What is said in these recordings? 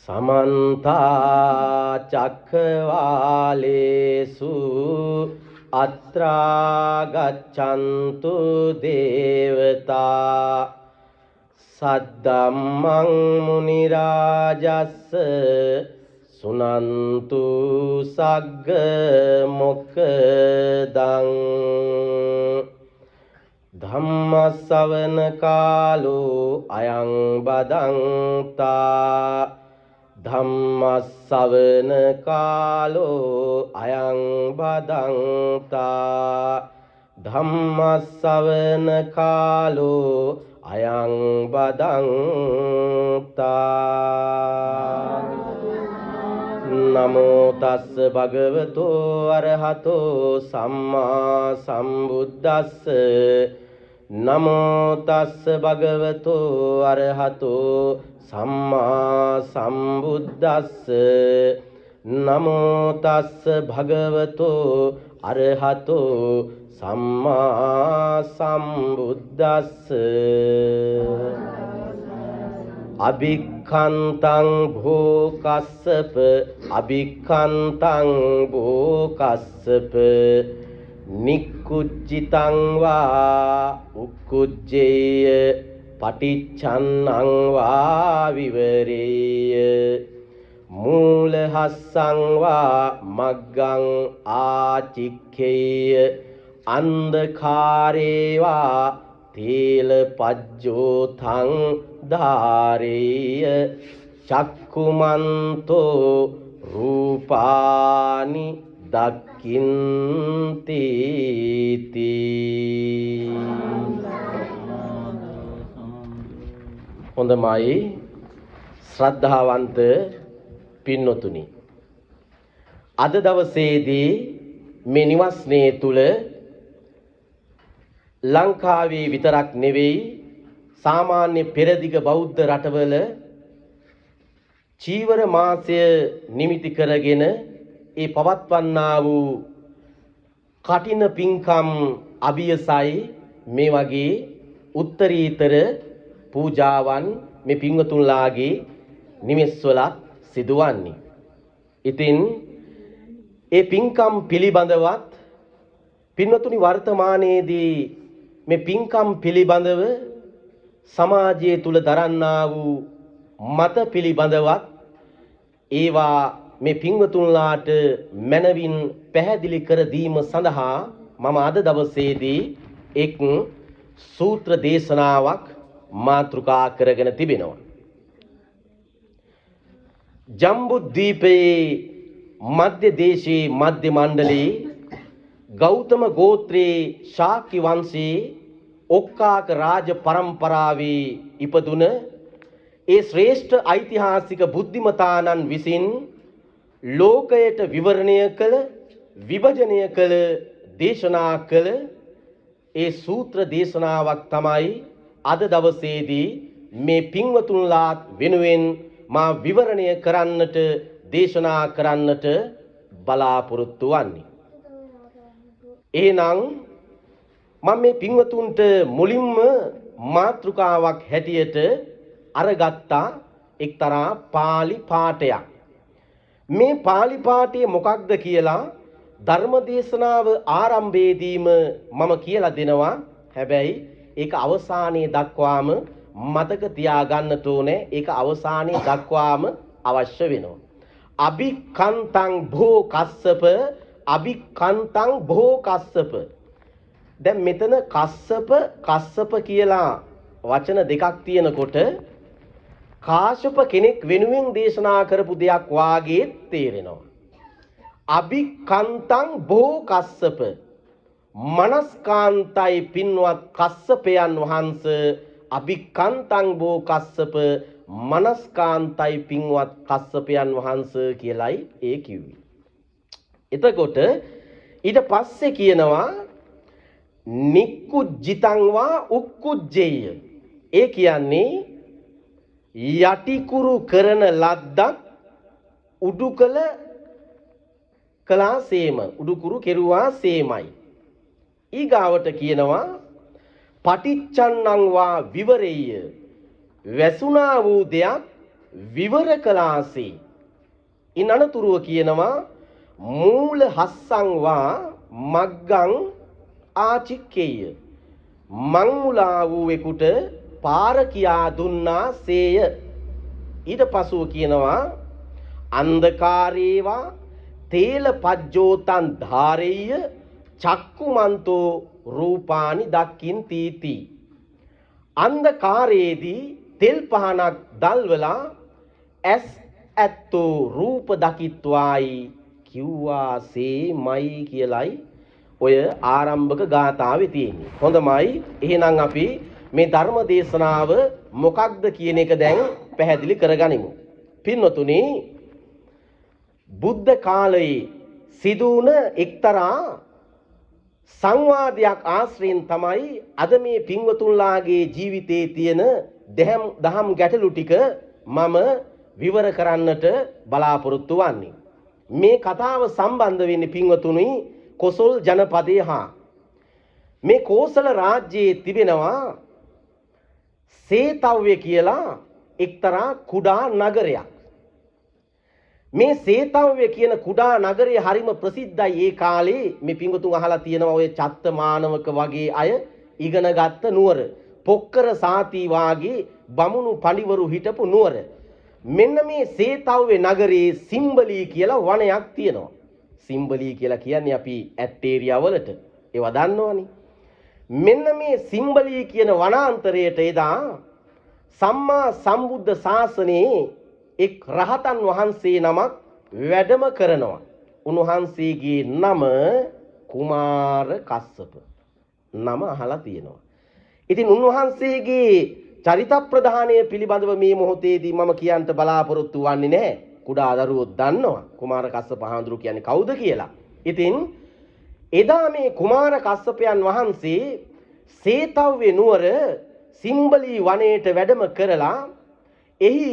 समन्ता चक्रवालेषु अत्रा गच्छन्तु देवता सद्धम्मं मुनिराजस्स सुनन्तु सग्ग मोक्खदं धम्मसवन कालो अयं बदन्ता धम्मसवन कालो अयं बदन्ता धम्मसवन कालो अयं बदन्ता नमो तस् भगवतो अरहतो सम्मा सम्बुद्दस्स नमो तस् भगवतो अरहतो सम्मा सम्बुद्दस्स नमो तस् भगवतो अरहतो सम्मा सम्बुद्दस्स अभिक्खन्तं भो कස්සප अभिक्खन्तं भो कස්සප निक्कुज्जितं वा उक्कुज्जेय पटिච්ඡन्नं वा विवरेय मूलहस्सं वा मग्गं आचिक्खेय अंधकारे वा තීලපජ්ජෝතං ධාරේය චක්කුමන්තෝ රූපානි දක්ඛින්ති හොඳමයි ශ්‍රද්ධාවන්ත පින්නතුනි අද දවසේදී මේ නිවස්නේ තුල ලංකාවේ විතරක් නෙවෙයි සාමාන්‍ය පෙරදිග බෞද්ධ රටවල චීවර මාසය නිමිති කරගෙන ඒ පවත්වන්නා වූ කටින පින්කම් අභියසයි මේ වගේ උත්තරීතර පූජාවන් මේ පින්වතුන්ලාගේ නිවෙස්වල සිදුවන්නේ. ඉතින් ඒ පින්කම් පිළිබඳවත් පින්වතුනි වර්තමානයේදී මේ පින්කම් පිළිබඳව සමාජයේ තුල දරන්නා වූ මත පිළිබඳවත් ඒවා මේ පින්වතුන්ලාට මනවින් පැහැදිලි කර දීම සඳහා මම අද දවසේදී එක් සූත්‍ර දේශනාවක් මාතෘකා කරගෙන තිබෙනවා. ජම්බුද්වීපයේ මධ්‍ය දේශයේ මධ්‍ය මණ්ඩලයේ ගෞතම ගෝත්‍රයේ ශාක්‍ය වංශයේ ඔක්කාක රාජ පරම්පරාවේ ඉපදුන ඒ ශ්‍රේෂ්ඨ ඓතිහාසික බුද්ධිමතාණන් විසින් ලෝකයට විවරණය කළ විභජනය කළ දේශනා කළ ඒ සූත්‍ර දේශනාවක් තමයි අද දවසේදී මේ පින්වතුන්ලාත් වෙනුවෙන් මා විවරණය කරන්නට දේශනා කරන්නට බලාපොරොත්තු වන්නේ. එහෙනම් මම මේ පින්වතුන්ට මුලින්ම මාතෘකාවක් හැටියට අරගත්තා එක්තරා පාලි පාඨයක්. මේ පාලි පාඨය මොකක්ද කියලා ධර්මදේශනාව ආරම්භයේදීම මම කියලා දෙනවා. හැබැයි ඒක අවසානයේ දක්වාම මතක තියාගන්නට ඕනේ. ඒක අවසානයේ දක්වාම අවශ්‍ය වෙනවා. අභික්ඛන්තං භෝ කස්සප අභික්ඛන්තං භෝ කස්සප. දැන් මෙතන කස්සප කියලා වචන දෙකක් තියෙනකොට කාශ්‍යප කෙනෙක් වෙනුවෙන් දේශනා කරපු දෙයක් වාගේ තේරෙනවා. අභික්ඛන්තං භෝ කස්සප මනස්කාන්තයි පින්වත් කස්සපයන් වහන්සේ අභික්ඛන්තං භෝ කස්සප මනස්කාන්තයි පින්වත් කස්සපයන් වහන්සේ කියලයි ඒ කිව්වේ. එතකොට ඊට පස්සේ කියනවා නික්කුජ්ජිතං වා උක්කුජ්ජේය. ඒ කියන්නේ යටිකුරු කරන ලද්දක් උඩුකල කලාසේම උඩුකුරු කෙරුවා සේමයි. ඊගාවට කියනවා පටිච්චන්නං වා විවරෙය්‍ය. වැසුණා වූ දෙයක් විවර කලාසේ. ඉන් අනතුරුව කියනවා මූල හස්සංවා මග්ගං ආචික්කේය. මං මුලා වූවෙකුට පාර කියා දුන්නා සේය. ඊට පසුව කියනවා අන්ධකාරේවා තේල පජ්ජෝතං ධාරෙය්‍ය චක්කුමන්තෝ රූපානි දක්කින් තීති. අන්ධකාරයේදී තෙල් පහනක් දල්වලා ඇස් ඇත්තෝ රූප දකිත්වායි කිව්වාසේමයි කියලයි ඔය ආරම්භක ගාථාවේ තියෙන්නේ. හොඳමයි. එහෙනම් අපි මේ ධර්ම දේශනාව මොකක්ද කියන එක දැන් පැහැදිලි කරගනිමු. පින්වතුනි, බුද්ධ කාලයේ සිදු වුණ එක්තරා සංවාදයක් ආශ්‍රයෙන් තමයි අද මේ පින්වතුන්ලාගේ ජීවිතයේ තියෙන දහම් ගැටලු ටික මම විවර කරන්නට බලාපොරොත්තු වන්නේ. මේ කතාව සම්බන්ධ වෙන්නේ පින්වතුනි කොසල් ජනපදයේ හා මේ කෝසල රාජ්‍යයේ තිබෙනවා සේතව්‍ය කියලා එක්තරා කුඩා නගරයක්. මේ සේතව්‍ය කියන කුඩා නගරය හරිම ප්‍රසිද්ධයි. ඒ කාලේ මේ පිංගුතුන් අහලා තියෙනවා ඔය චත්ත මානවක වගේ අය ඉගෙන ගත්ත නුවර. පොක්කර සාති වාගේ බමුණු පඬිවරු හිටපු නුවර. මෙන්න මේ සේතව්‍ය නගරයේ සිම්බලී කියලා වනයක් තියෙනවා. සිම්බලී කියලා කියන්නේ අපි ඇටේරියා වලට. ඒවා දන්නවනේ. මෙන්න මේ සිම්බලී කියන වනාන්තරයට එදා සම්මා සම්බුද්ධ ශාසනයේ එක් රහතන් වහන්සේ නමක් වැඩම කරනවා. උන්වහන්සේගේ නම කුමාර කස්සප. නම අහලා තියෙනවා. ඉතින් උන්වහන්සේගේ චරිත ප්‍රදානය පිළිබඳව මේ මොහොතේදී මම කියන්න බලාපොරොත්තු වෙන්නේ නැහැ. කුඩා දරුවෝ දන්නවා කුමාර කස්සප හාමුදුරු කියන්නේ කවුද කියලා. ඉතින් එදා මේ කුමාර කස්සපයන් වහන්සේ සේතව්‍ය නුවර සිම්බලී වනයේට වැඩම කරලා එහි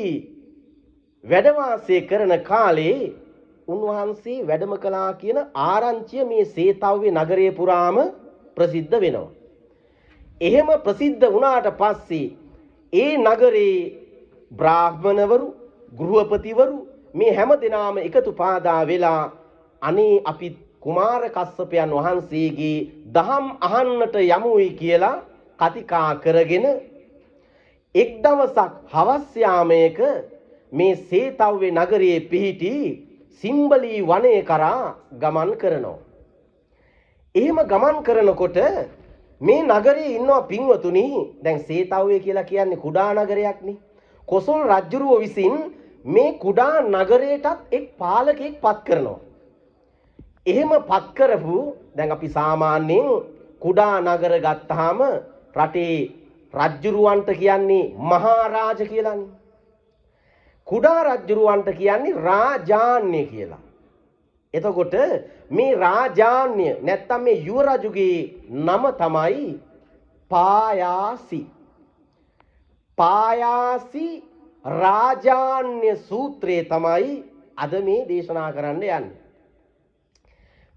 වැඩ වාසය කරන කාලේ උන්වහන්සේ වැඩම කළා කියන ආරංචිය මේ සේතව්‍ය නගරයේ පුරාම ප්‍රසිද්ධ වෙනවා. එහෙම ප්‍රසිද්ධ වුණාට පස්සේ ඒ නගරේ බ්‍රාහ්මණවරු, ගෘහපතිවරු මේ හැම දිනාම එකතු පාදා වෙලා අනේ අපි කුමාර කස්සපයන් වහන්සේගේ දහම් අහන්නට යමුයි කියලා කතිකා කරගෙන එක් දවසක් හවස් යාමයක මේ සේතව්‍ය නගරයේ පිහිටි සිම්බලී වනය කරා ගමන් කරනවා. එහෙම ගමන් කරනකොට මේ නගරයේ ඉන්නවා පින්වතුනි. දැන් සේතව්‍ය කියලා කියන්නේ කුඩා නගරයක්නේ. කොසල් රජුරුව විසින් මේ කුඩා නගරයටත් එක් පාලකෙක් පත් කරනවා. එහෙම පත් කරපු දැන් අපි සාමාන්‍යයෙන් කුඩා නගර ගත්තාම රටේ රජුරුවන්ට කියන්නේ මහරජ කියලානේ. කුඩා රජුරුවන්ට කියන්නේ රාජාන්‍ය කියලා. එතකොට මේ රාජාන්‍ය නැත්තම් මේ යුව රජුගේ නම තමයි පායාසි. පායාසි රාජාන්‍ය සූත්‍රය තමයි අද මේ දේශනා කරන්න යන්නේ.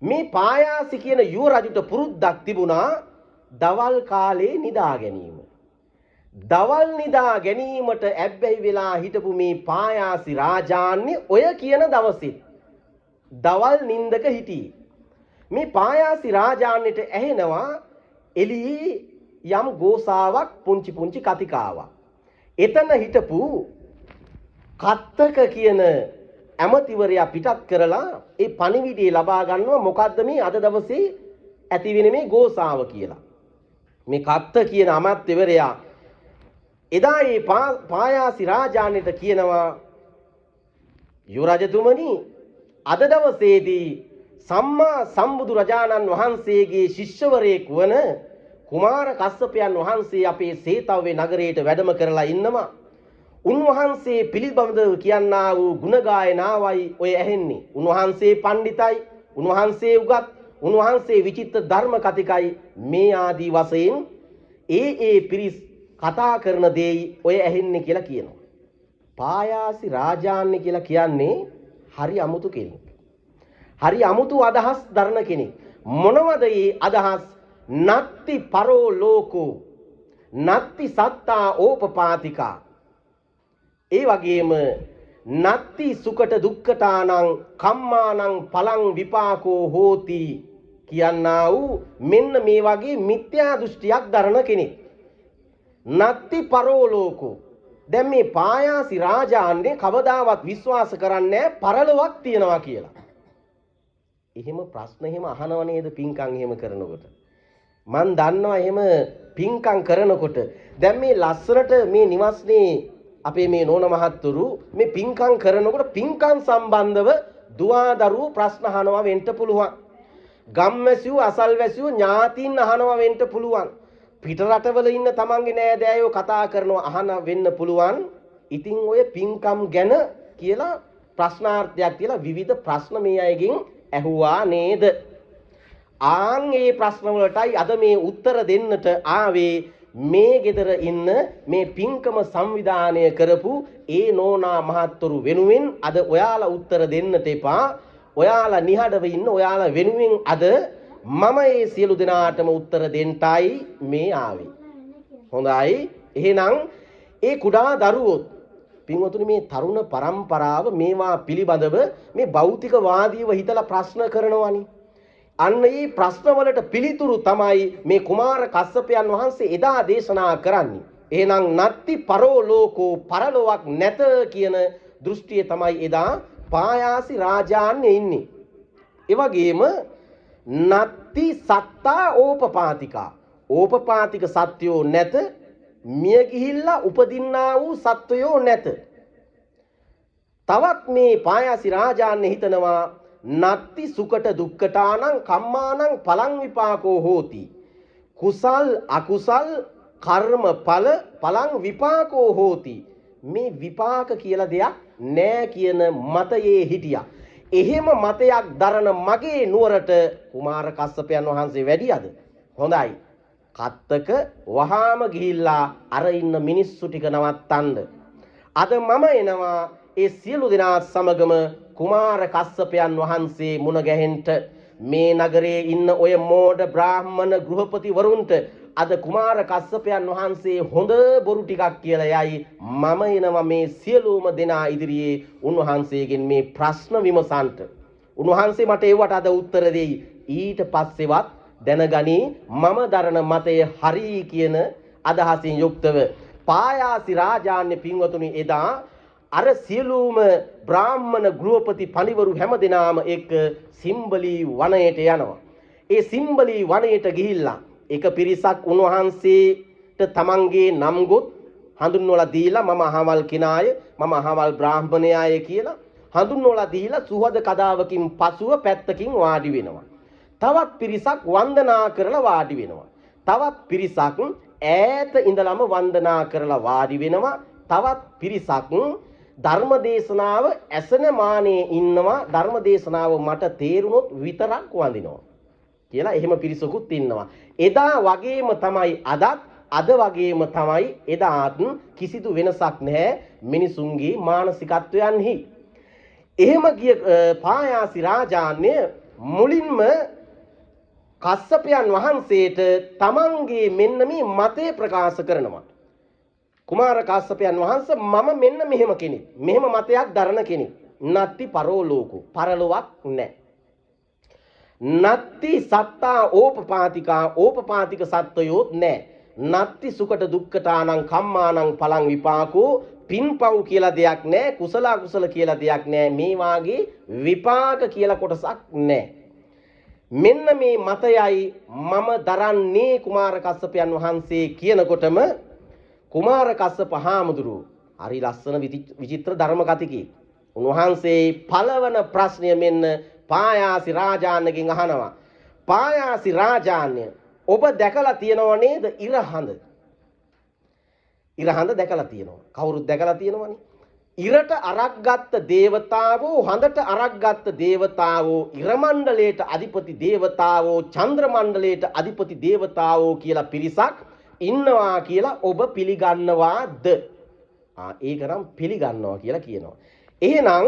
මේ පායාසි කියන යුව රජුට පුරුද්දක් තිබුණා දවල් කාලේ නිදා ගැනීම. දවල් නිදා ගැනීමට ඇබ්බැහි වෙලා හිටපු මේ පායාසි රාජාන්‍ය ඔය කියන දවසේ දවල් නින්දක හිටියේ. මේ පායාසි රාජාන්‍යට ඇහෙනවා එළියේ යම් ගෝසාවක් පුංචි පුංචි කතිකාවක්. එතන හිටපු කත්තක කියන ඇමතිවරයා පිටත් කරලා ඒ පණිවිඩය ලබා ගන්නවා මොකද්ද මේ අද දවසේ ඇති වෙන මේ ගෝසාව කියලා. මේ කත්ත කියන අමාත්‍යවරයා එදා මේ පායාසි රාජාන්‍යට කියනවා යුවරජතුමනි අද දවසේදී සම්මා සම්බුදු රජාණන් වහන්සේගේ ශිෂ්‍යවරයෙක් වන කුමාර කස්සපයන් වහන්සේ අපේ සේතව්‍ය නගරයට වැඩම කරලා ඉන්නවා. උන්වහන්සේ පිළිබඳව කියන්නා වූ ගුණ ගායනාවයි ඔය ඇහෙන්නේ. උන්වහන්සේ පඬිතයි, උන්වහන්සේ උගත්, උන්වහන්සේ විචිත්‍ර ධර්ම කතිකයි මේ ආදී වශයෙන් ඒ පිරිස් කතා කරන දේයි ඔය ඇහෙන්නේ කියලා කියනවා. පායාසි රාජාන්‍ය කියලා කියන්නේ හරි අමුතු කෙනෙක්. හරි අමුතු අදහස් දරන කෙනෙක්. මොනවද මේ අදහස්? නත්ති පරෝ ලෝකෝ නත්ති සත්තා ඕපපාතිකා. ඒ වගේම නත්ති සුකට දුක්ඛතානං කම්මානං පලං විපාකෝ හෝති කියනා වූ මෙන්න මේ වගේ මිත්‍යා දෘෂ්ටියක් දරන කෙනෙක්. නත්ති පරෝලෝකෝ. දැන් මේ පායාසි රාජාන්නේ කවදාවත් විශ්වාස කරන්නේ පරලොවක් තියනවා කියලා. එහෙම ප්‍රශ්න එහෙම අහනව නේද පින්කම් එහෙම කරනකොට? මන් දන්නවා එහෙම පින්කම් කරනකොට දැන් මේ ලස්සරට මේ නිවස්නේ අපේ මේ නෝන මහත්තුරු මේ පින්කම් කරනකොට පින්කම් සම්බන්ධව දුවදරුවෝ ප්‍රශ්න අහනවා වෙන්න පුළුවන්. ගම්වැසියෝ අසල්වැසියෝ ඥාතීන් අහනවා වෙන්න පුළුවන්. පිට රටවල ඉන්න තමන්ගේ නෑදෑයෝ කතා කරනවා අහන වෙන්න පුළුවන්. ඉතින් ඔය පින්කම් ගැන කියලා ප්‍රශ්නාර්ථයක් කියලා විවිධ ප්‍රශ්න මේ අයගෙන් ඇහුවා නේද? ආන් මේ ප්‍රශ්න වලටයි අද මේ උත්තර දෙන්නට ආවේ මේ ගෙදර ඉන්න මේ පින්කම සංවිධානය කරපු ඒ නෝනා මහත්තුරු වෙනුවෙන් අද ඔයාලා උත්තර දෙන්නට එපා. ඔයාලා නිහඬව ඉන්න ඔයාලා වෙනුවෙන් අද මම මේ සියලු දෙනාටම උත්තර දෙන්නයි මේ ආවේ. හොඳයි. එහෙනම් ඒ කුඩා දරුවෝ පින්වතුනි මේ තරුණ පරම්පරාව මේවා පිළිබඳව මේ භෞතිකවාදීව හිතලා ප්‍රශ්න කරනවනේ. අන්න මේ ප්‍රශ්න වලට පිළිතුරු තමයි මේ කුමාර කස්සපයන් වහන්සේ එදා දේශනා කරන්නේ. එහෙනම් නත්ති පරෝලෝකෝ පරලොවක් නැත කියන දෘෂ්ටිය තමයි එදා පායාසි රාජාන්නේ ඉන්නේ. ඒ වගේම නත්ති සත්තා ඕපපාතිකා. ඕපපාතික සත්‍යෝ නැත. මිය ගිහිල්ලා උපදින්නා වූ සත්වයෝ නැත. තවත් මේ පායාසි රාජාන්නේ හිතනවා නත්ති සුකට දුක්ඛතානං කම්මානං පලං විපාකෝ හෝති. කුසල් අකුසල් කර්ම ඵල පලං විපාකෝ හෝති. මේ විපාක කියලා දෙයක් නෑ කියන මතයේ හිටියා. එහෙම මතයක් දරන මගේ නුවරට කුමාර කස්සපයන් වහන්සේ වැඩියද? හොඳයි. කත්තක වහාම ගිහිල්ලා අර ඉන්න මිනිස්සු ටික නවත්තන්න. අද මම එනවා ඒ සියලු දෙනා සමගම කුමාර කස්සපයන් වහන්සේ මුණ ගැහෙන්න. මේ නගරයේ ඉන්න ඔය මෝඩ බ්‍රාහ්මණ ගෘහපති වරුන්ට අද කුමාර කස්සපයන් වහන්සේ හොඳ බොරු ටිකක් කියලා යයි. මම එනවා මේ සියලුම දෙනා ඉදිරියේ උන්වහන්සේගෙන් මේ ප්‍රශ්න විමසන්ට. උන්වහන්සේ මට ඒවට අද උත්තර දෙයි. ඊට පස්සෙවත් දැනගනි මම දරන මතය හරි කියන අදහසින් යුක්තව පායාසි රාජාන්‍ය පින්වතුනි එදා අර සියලුම බ්‍රාහ්මණ ගෘහපති පණිවරු හැමදෙනාම එක්ක සිම්බලී වනයේට යනවා. ඒ සිම්බලී වනයේට ගිහිල්ලා එක පිරිසක් උන්වහන්සේට තමන්ගේ නම් ගොත් හඳුන්වලා දීලා මම අහවල් කෙනාය මම අහවල් බ්‍රාහ්මණයාය කියලා හඳුන්වලා දීලා සුහද කදාවකින් පසුව පැත්තකින් වාඩි වෙනවා. තවත් පිරිසක් වන්දනා කරලා වාඩි වෙනවා. තවත් පිරිසක් ඈත ඉඳලම වන්දනා කරලා වාඩි වෙනවා. තවත් පිරිසක් ධර්ම දේශනාව ඇසෙන මානේ ඉන්නවා. ධර්ම දේශනාව මට තේරුනොත් විතරක් වඳිනවා කියලා එහෙම පිරිසකුත් ඉන්නවා. එදා වගේම තමයි අදත්, අද වගේම තමයි එදාත්. කිසිදු වෙනසක් නැහැ මිනිසුන්ගේ මානසිකත්වයන්හි. එහෙම ගිය පායාසි රාජාන්‍ය මුලින්ම කස්සපයන් වහන්සේට තමන්ගේ මෙන්න මේ මතය ප්‍රකාශ කරනවා. කුමාර කස්සපයන් වහන්සේ මම මෙන්න මෙහෙම කෙනෙක්. මෙහෙම මතයක් දරන කෙනෙක්. නත්ති පරෝලෝකෝ පරලොවක් නැහැ. නත්ති සත්තා ඕපපාතිකා ඕපපාතික සත්වයෝත් නැහැ. නත්ති සුකට දුක්ඛතානං කම්මානං පලං විපාකෝ පින්පව් කියලා දෙයක් නැහැ. කුසල අකුසල කියලා දෙයක් නැහැ. මේ වාගේ විපාක කියලා කොටසක් නැහැ. මෙන්න මේ මතයයි මම දරන්නේ කුමාර කස්සපයන් වහන්සේ කියනකොටම කුමාර කස්සප හාමුදුරුවෝ හරි ලස්සන විචිත්‍ර ධර්ම කතිකේ. උන්වහන්සේ පළවන ප්‍රශ්නය මෙන්න පායාසි රාජාන්නගෙන් අහනවා. පායාසි රාජාන්‍ය ඔබ දැකලා තියෙනව නේද ඉරහඳ? ඉරහඳ දැකලා තියෙනවා. කවුරුත් දැකලා තියෙනවනේ. ඉරට අරක් ගත්ත දේවතාවෝ හඳට අරක් ගත්ත දේවතාවෝ ඉර මණ්ඩලයට අධිපති දේවතාවෝ චන්ද්‍ර මණ්ඩලයට අධිපති දේවතාවෝ කියලා පිරිසක් ඉන්නවා කියලා ඔබ පිළිගන්නවාද? ඒක නම් පිළිගන්නවා කියලා කියනවා. එහෙනම්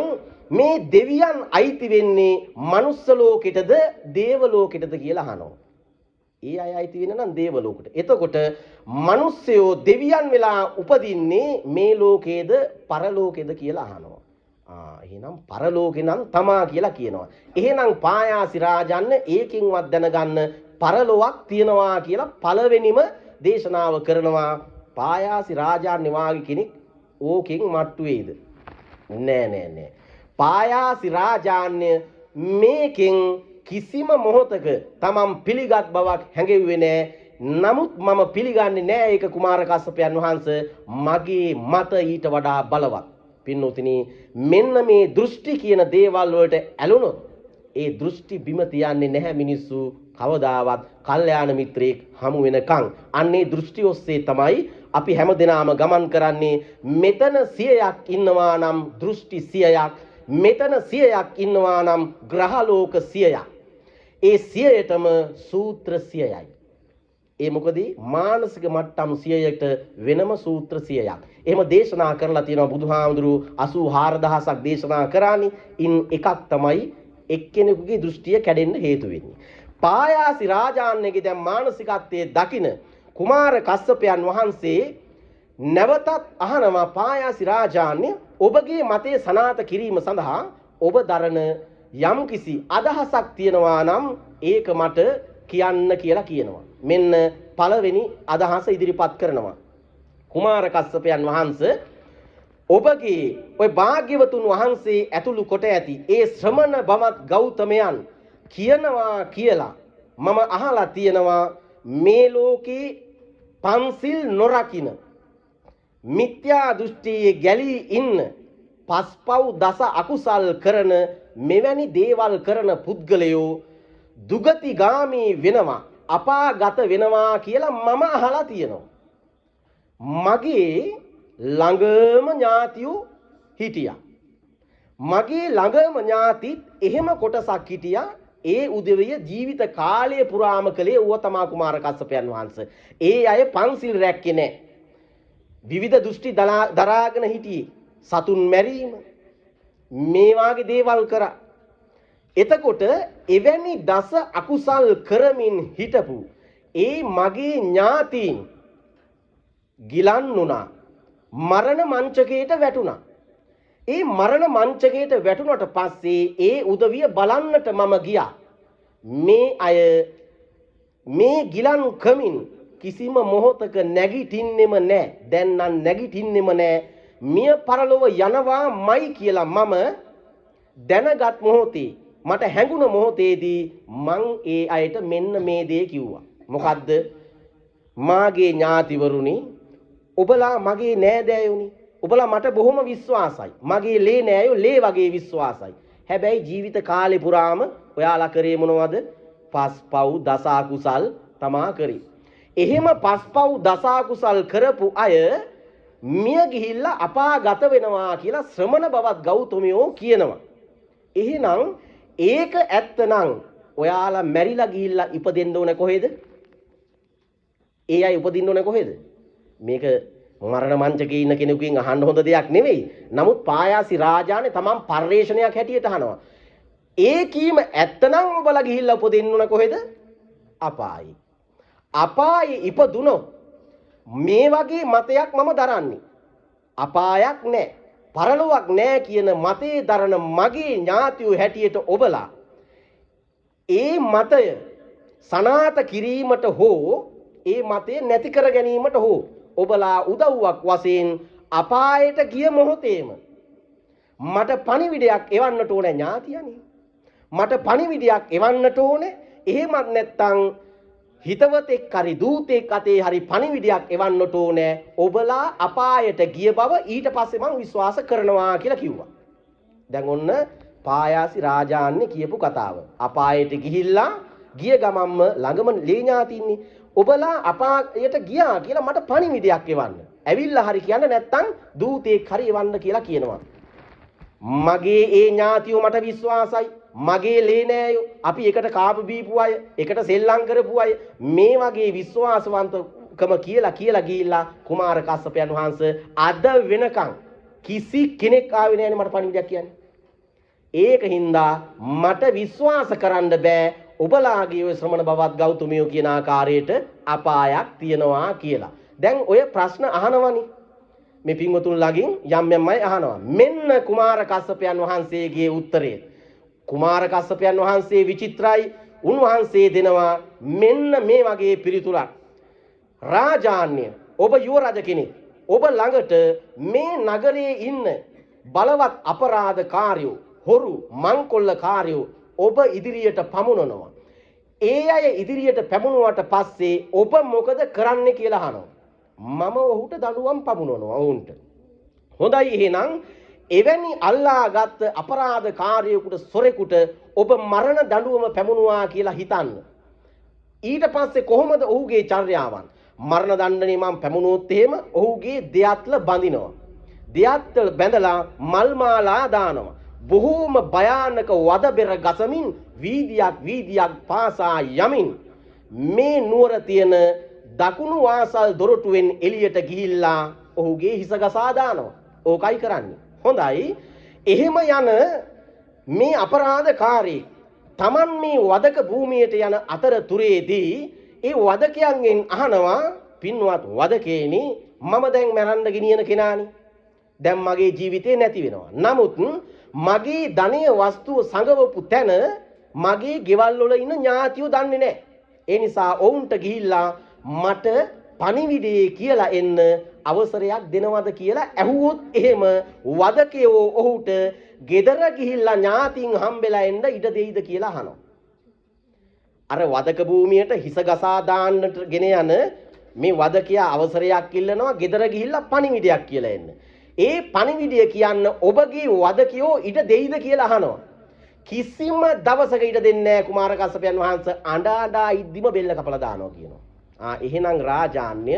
මේ දෙවියන් අයිති වෙන්නේ මනුස්ස ලෝකෙටද දේව ලෝකෙටද කියලා අහනවා. ඒ අය අයිති වෙන නම් දේව ලෝකෙට. එතකොට මිනිස්සයෝ දෙවියන් වෙලා උපදින්නේ මේ ලෝකේද පරලෝකේද කියලා අහනවා. එහෙනම් පරලෝකේ නම් තමා කියලා කියනවා. එහෙනම් පායාසි රාජන්න ඒකින්වත් දැනගන්න පරලොවක් තියනවා කියලා පළවෙනිම දේශනාව කරනවා. පායාසි රාජාන්නේ වාගේ කෙනෙක් ඕකෙන් මට්ටු වේද? නෑ. පායාසි රාජාන්නේ මේකෙන් කිසිම මොහොතක තමන් පිළිගත් බවක් හැඟෙන්නේ නෑ. නමුත් මම පිළිගන්නේ නෑ ඒක කුමාර කස්සපයන් වහන්සේ මගේ මත ඊට වඩා බලවත්. පින්නොතිනි මෙන්න මේ දෘෂ්ටි කියන දේවල් වලට ඇලුනොත් ඒ දෘෂ්ටි බිම තියන්නේ නැහැ මිනිස්සු කවදාවත් කල්යාණ මිත්‍රයෙක් හමු වෙනකන්. අන්නේ දෘෂ්ටි ඔස්සේ තමයි අපි හැමදෙනාම ගමන් කරන්නේ. මෙතන 100ක් ඉන්නවා නම් දෘෂ්ටි 100ක්, මෙතන 100ක් ඉන්නවා නම් ග්‍රහලෝක 100ක්. ඒ 100ටම සූත්‍ර 100යි. ඒ මොකද මානසික මට්ටම් 100කට වෙනම සූත්‍ර 100ක්. එහෙම දේශනා කරලා තියෙනවා බුදුහාමුදුරු 84000ක් දේශනා කරානි. ඉන් එකක් තමයි එක්කෙනෙකුගේ දෘෂ්ටිය කැඩෙන්න හේතු වෙන්නේ. පායාසි රාජාන්නගේ දැන් මානසිකත්වයේ දකින කුමාර කස්සපයන් වහන්සේ නැවතත් අහනවා පායාසි රාජාන්‍ය ඔබගේ මතය සනාථ කිරීම සඳහා ඔබ දරන යම්කිසි අදහසක් තියෙනවා නම් ඒක මට කියන්න කියලා කියනවා. මෙන්න පළවෙනි අදහස ඉදිරිපත් කරනවා. කුමාර කස්සපයන් වහන්සේ ඔබගේ ඔය භාග්‍යවතුන් වහන්සේ ඇතුළු කොට ඇති ඒ ශ්‍රමණ බවත් ගෞතමයන් කියනවා කියලා මම අහලා තියෙනවා මේ ලෝකේ පන්සිල් නොරකින මිත්‍යා දෘෂ්ටියේ ගැලී ඉන්න පස්පව් දස අකුසල් කරන මෙවැනි දේවල් කරන පුද්ගලයෝ දුගතිගාමී වෙනවා අපාගත වෙනවා කියලා මම අහලා තියෙනවා. මගේ ළඟම ඥාතියෝ හිටියා. මගේ ළඟම ඥාතිත් එහෙම කොටසක් හිටියා. ඒ උදවිය ජීවිත කාලය පුරාම කළේ ඌව තමා කුමාර කස්සපයන් වහන්සේ. ඒ අය පන්සිල් රැක්කේ නැහැ. විවිධ දෘෂ්ටි දරාගෙන හිටියේ. සතුන් මැරීම මේ වාගේ දේවල් කරා. එතකොට එවැනි දස අකුසල් කරමින් හිටපු ඒ මගේ ඥාතීන් ගිලන්නුණා. මරණ මංචකයට වැටුණා. ඒ මරණ මංචකයට වැටුණට පස්සේ ඒ උදවිය බලන්නට මම ගියා. මේ අය මේ ගිලන් කමින් කිසිම මොහොතක නැගිටින්නෙම නැහැ. දැන් නම් නැගිටින්නෙම නැහැ. මිය පරලොව යනවාමයි කියලා මම දැනගත් මොහොතේ මට හැඟුණ මොහොතේදී මං ඒ අයට මෙන්න මේ දේ කිව්වා. මොකද්ද? මාගේ ඥාතිවරුනි, ඔබලා මගේ නෑදෑයෝනි. ඔබලා මට බොහොම විශ්වාසයි. මගේ ලේ නෑයෝ ලේ වගේ විශ්වාසයි. හැබැයි ජීවිත කාලේ පුරාම ඔයාලා කරේ මොනවද? පස්පව් දස අකුසල් තමා කරේ. එහෙම පස්පව් දස අකුසල් කරපු අය මිය ගිහිල්ලා අපාගත වෙනවා කියලා ශ්‍රමණ බවත් ගෞතමයෝ කියනවා. එහෙනම් ඒක ඇත්තනම් ඔයාලා මැරිලා ගිහිල්ලා ඉපදෙන්න ඕනේ කොහෙද? ඒ අය උපදින්න ඕනේ කොහෙද? මේක මරණ මංචකේ ඉන්න කෙනෙකුගෙන් අහන්න හොඳ දෙයක් නෙවෙයි. නමුත් පායාසි රාජානේ තමන් පරිශ්‍රණයක් හැටියට අහනවා. ඒ කීම ඇත්තනම් ඔබලා ගිහිල්ලා උපදින්න ඕනේ කොහෙද? අපායේ. අපායේ ඉපදුනොත් මේ වගේ මතයක් මම දරන්නේ. අපායක් නැහැ. පරලොවක් නැහැ කියන මතේ දරන මගේ ඥාතියෝ හැටියට ඔබලා ඒ මතය සනාථ කිරීමට හෝ ඒ මතය නැති කර ගැනීමට හෝ ඔබලා උදව්වක් වශයෙන් අපායට ගිය මොහොතේම මට පණිවිඩයක් එවන්නට ඕනේ ඥාතියනේ. මට පණිවිඩයක් එවන්නට ඕනේ. එහෙමත් නැත්නම් හිතවතෙක් හරි දූතෙක් අතේ හරි පණිවිඩයක් එවන්නට ඕනේ. ඔබලා අපායට ගිය බව ඊට පස්සේ මම විශ්වාස කරනවා කියලා කිව්වා. දැන් ඔන්න පායාසි රාජාන්නේ කියපු කතාව. අපායට ගිහිල්ලා ගිය ගමන්ම ළඟම ලේ ඥාතින්නේ. ඔබලා අපායට ගියා කියලා මට පණිවිඩයක් එවන්න. ඇවිල්ලා හරි කියන්න නැත්නම් දූතෙක් හරි එවන්න කියලා කියනවා. මගේ ඒ ඥාතියෝ මට විශ්වාසයි. මගේ ලේ නෑයෝ අපි එකට කාපු බීපු අය එකට සෙල්ලම් කරපු අය මේ වගේ විශ්වාසවන්තකම කියලා ගිහිල්ලා කුමාර කස්සපයන් වහන්සේ අද වෙනකන් කිසි කෙනෙක් ආවේ නෑනේ මට පණිවිඩයක් කියන්නේ. ඒක හින්දා මට විශ්වාස කරන්න බෑ ඔබලාගේ ඔය ශ්‍රමණ බවත් ගෞතමියෝ කියන ආකාරයට අපායක් තියනවා කියලා. දැන් ඔය ප්‍රශ්න අහනවනේ. මේ පින්වතුන් ළඟින් යම් අය අහනවා. මෙන්න කුමාර කස්සපයන් වහන්සේගේ උත්තරය. කුමාර කස්සපයන් වහන්සේ විචිත්‍රයි. උන්වහන්සේ දෙනවා මෙන්න මේ වගේ පිළිතුරක්. රාජාන්‍ය ඔබ යුව රජ කෙනෙක්. ඔබ ළඟට මේ නගරයේ ඉන්න බලවත් අපරාධකාරයෝ, හොරු, මංකොල්ලකාරයෝ ඔබ ඉදිරියට පමුණනවා. ඒ අය ඉදිරියට පැමුණුවට පස්සේ ඔබ මොකද කරන්නේ කියලා අහනවා. මම ඔහුට දඬුවම් පමුණවනවා ඔවුන්ට. හොඳයි එහෙනම් එවැනි අල්ලාගත් අපරාධකාරයෙකුට, සොරෙකුට ඔබ මරණ දඬුවම පැමුණුවා කියලා හිතන්න. ඊට පස්සේ කොහොමද ඔහුගේ චර්යාවන්? මරණ දණ්ඩනේ මම පැමුණුවොත් එහෙම ඔහුගේ දෙයත්ල බඳිනවා. දෙයත්ල බැඳලා මල් මාලා දානවා. බොහෝම භයානක වද බෙර ගසමින් වීදියක් පාසා යමින් මේ නුවර තියෙන දකුණු වාසල් දොරටුවෙන් එළියට ගිහිල්ලා ඔහුගේ හිස ගසා දානවා. ඕකයි කරන්නේ. හොඳයි. එහෙම යන මේ අපරාධකාරී Taman මේ වදක භූමියට යන අතරතුරේදී ඒ වදකයන්ගෙන් අහනවා, පින්වත් වදකේනි, මම දැන් මරන්න ගෙනියන කෙනානි. දැන් මගේ ජීවිතේ නැති වෙනවා. නමුත් මගේ ධනය වස්තුව සංගවපු තැන මගේ ගෙවල් වල ඉන්න ඥාතියෝ දන්නේ නැහැ. ඒ නිසා ඔවුන්ට ගිහිල්ලා මට පණිවිඩය කියලා එන්න අවසරයක් දෙනවද කියලා ඇහුවොත් එහෙම වදකයෝ ඔහුට ගෙදර ගිහිල්ලා ඥාතින් හම්බෙලා එන්න ඉඩ දෙයිද කියලා අහනවා. අර වදක භූමියට හිස ගසා දාන්නට ගෙන යන මේ වදකයා අවසරයක් ඉල්ලනවා ගෙදර ගිහිල්ලා පණිවිඩයක් කියලා එන්න. ඒ පණිවිඩය කියන්න ඔබගේ වදකයෝ ඉඩ දෙයිද කියලා අහනවා. කිසිම දවසක ඉඩ දෙන්නේ නැහැ කුමාර කස්සපයන් වහන්සේ අඬා ඉද්දිම බෙල්ල කපලා දානවා කියනවා. එහෙනම් රාජාන්‍ය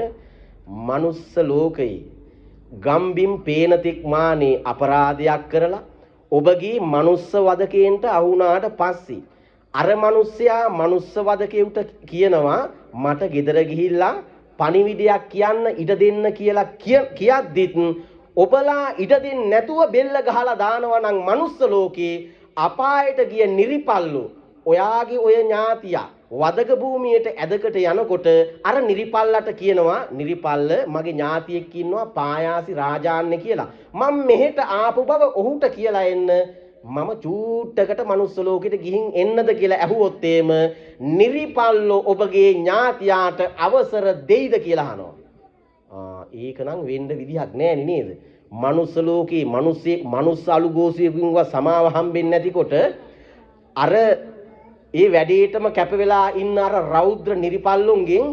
මනුස්ස ලෝකයේ ගම්බිම් පේන තෙක් මානේ අපරාධයක් කරලා ඔබගේ මනුස්ස වදකේන්ට අහුණාට පස්සේ අර මිනිස්සයා මනුස්ස වදකේට කියනවා මට ගෙදර ගිහිල්ලා පණිවිඩයක් කියන්න ඉඩ දෙන්න කියලා කියද්දිත් ඔබලා ඉඩ දෙන්නේ නැතුව බෙල්ල ගහලා දානවා නම් මනුස්ස ලෝකේ අපායට ගිය නිරිපල්ලෝ ඔයාගේ ඔය ඥාතියා වදක භූමියට ඇදකට යනකොට අර නිරිපල්ලට කියනවා නිරිපල්ල මගේ ඥාතියෙක් ඉන්නවා පායාසි රාජාන්න කියලා. මම මෙහෙට ආපු බව ඔහුට කියලා එන්න මම චූට්ටකට මනුස්ස ලෝකෙට ගිහින් එන්නද කියලා ඇහුවොත් එම නිරිපල්ලෝ ඔබගේ ඥාතියාට අවසර දෙයිද කියලා අහනවා. ඒක නම් වෙන්න විදිහක් නැහැ නේද? මනුස්ස ලෝකේ මනුස්ස අලුගෝසියකින්ව සමාව හම්බෙන්නේ නැතිකොට අර ඒ වැඩේටම කැප වෙලා ඉන්න අර රෞද්‍ර නිරිපල්ලුන්ගෙන්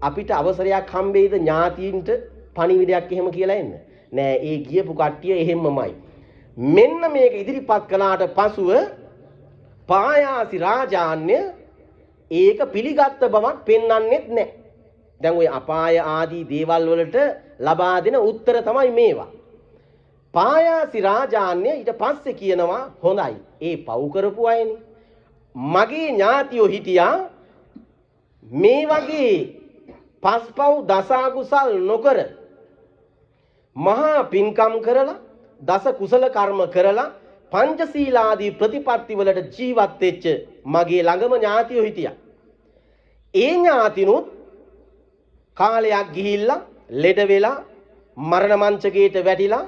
අපිට අවසරයක් හම්බෙයිද ඥාතීන්ට පණිවිඩයක් එහෙම කියලා එන්න? නෑ, ඒ ගියපු කට්ටිය එහෙම්මමයි. මෙන්න මේක ඉදිරිපත් කළාට පසුව පායාසි රාජාන්‍ය ඒක පිළිගත්ත බවක් පෙන්වන්නෙත් නෑ. දැන් ওই අපාය ආදී දේවල් වලට ලබා දෙන උත්තර තමයි මේවා. පායාසි රාජාන්‍ය ඊට පස්සේ කියනවා හොඳයි, ඒ පව් කරපු අයනේ මගේ ඥාතියෝ හිටියා මේ වගේ පස්පව් දසකුසල් නොකර මහා පින්කම් කරලා දස කුසල කර්ම කරලා පංචශීලාදී ප්‍රතිපත්ති වලට ජීවත් වෙච්ච මගේ ළඟම ඥාතියෝ හිටියා. ඒ ඥාතිනුත් කාලයක් ගිහිල්ලා ලෙඩ වෙලා මරණ මංචකයට වැටිලා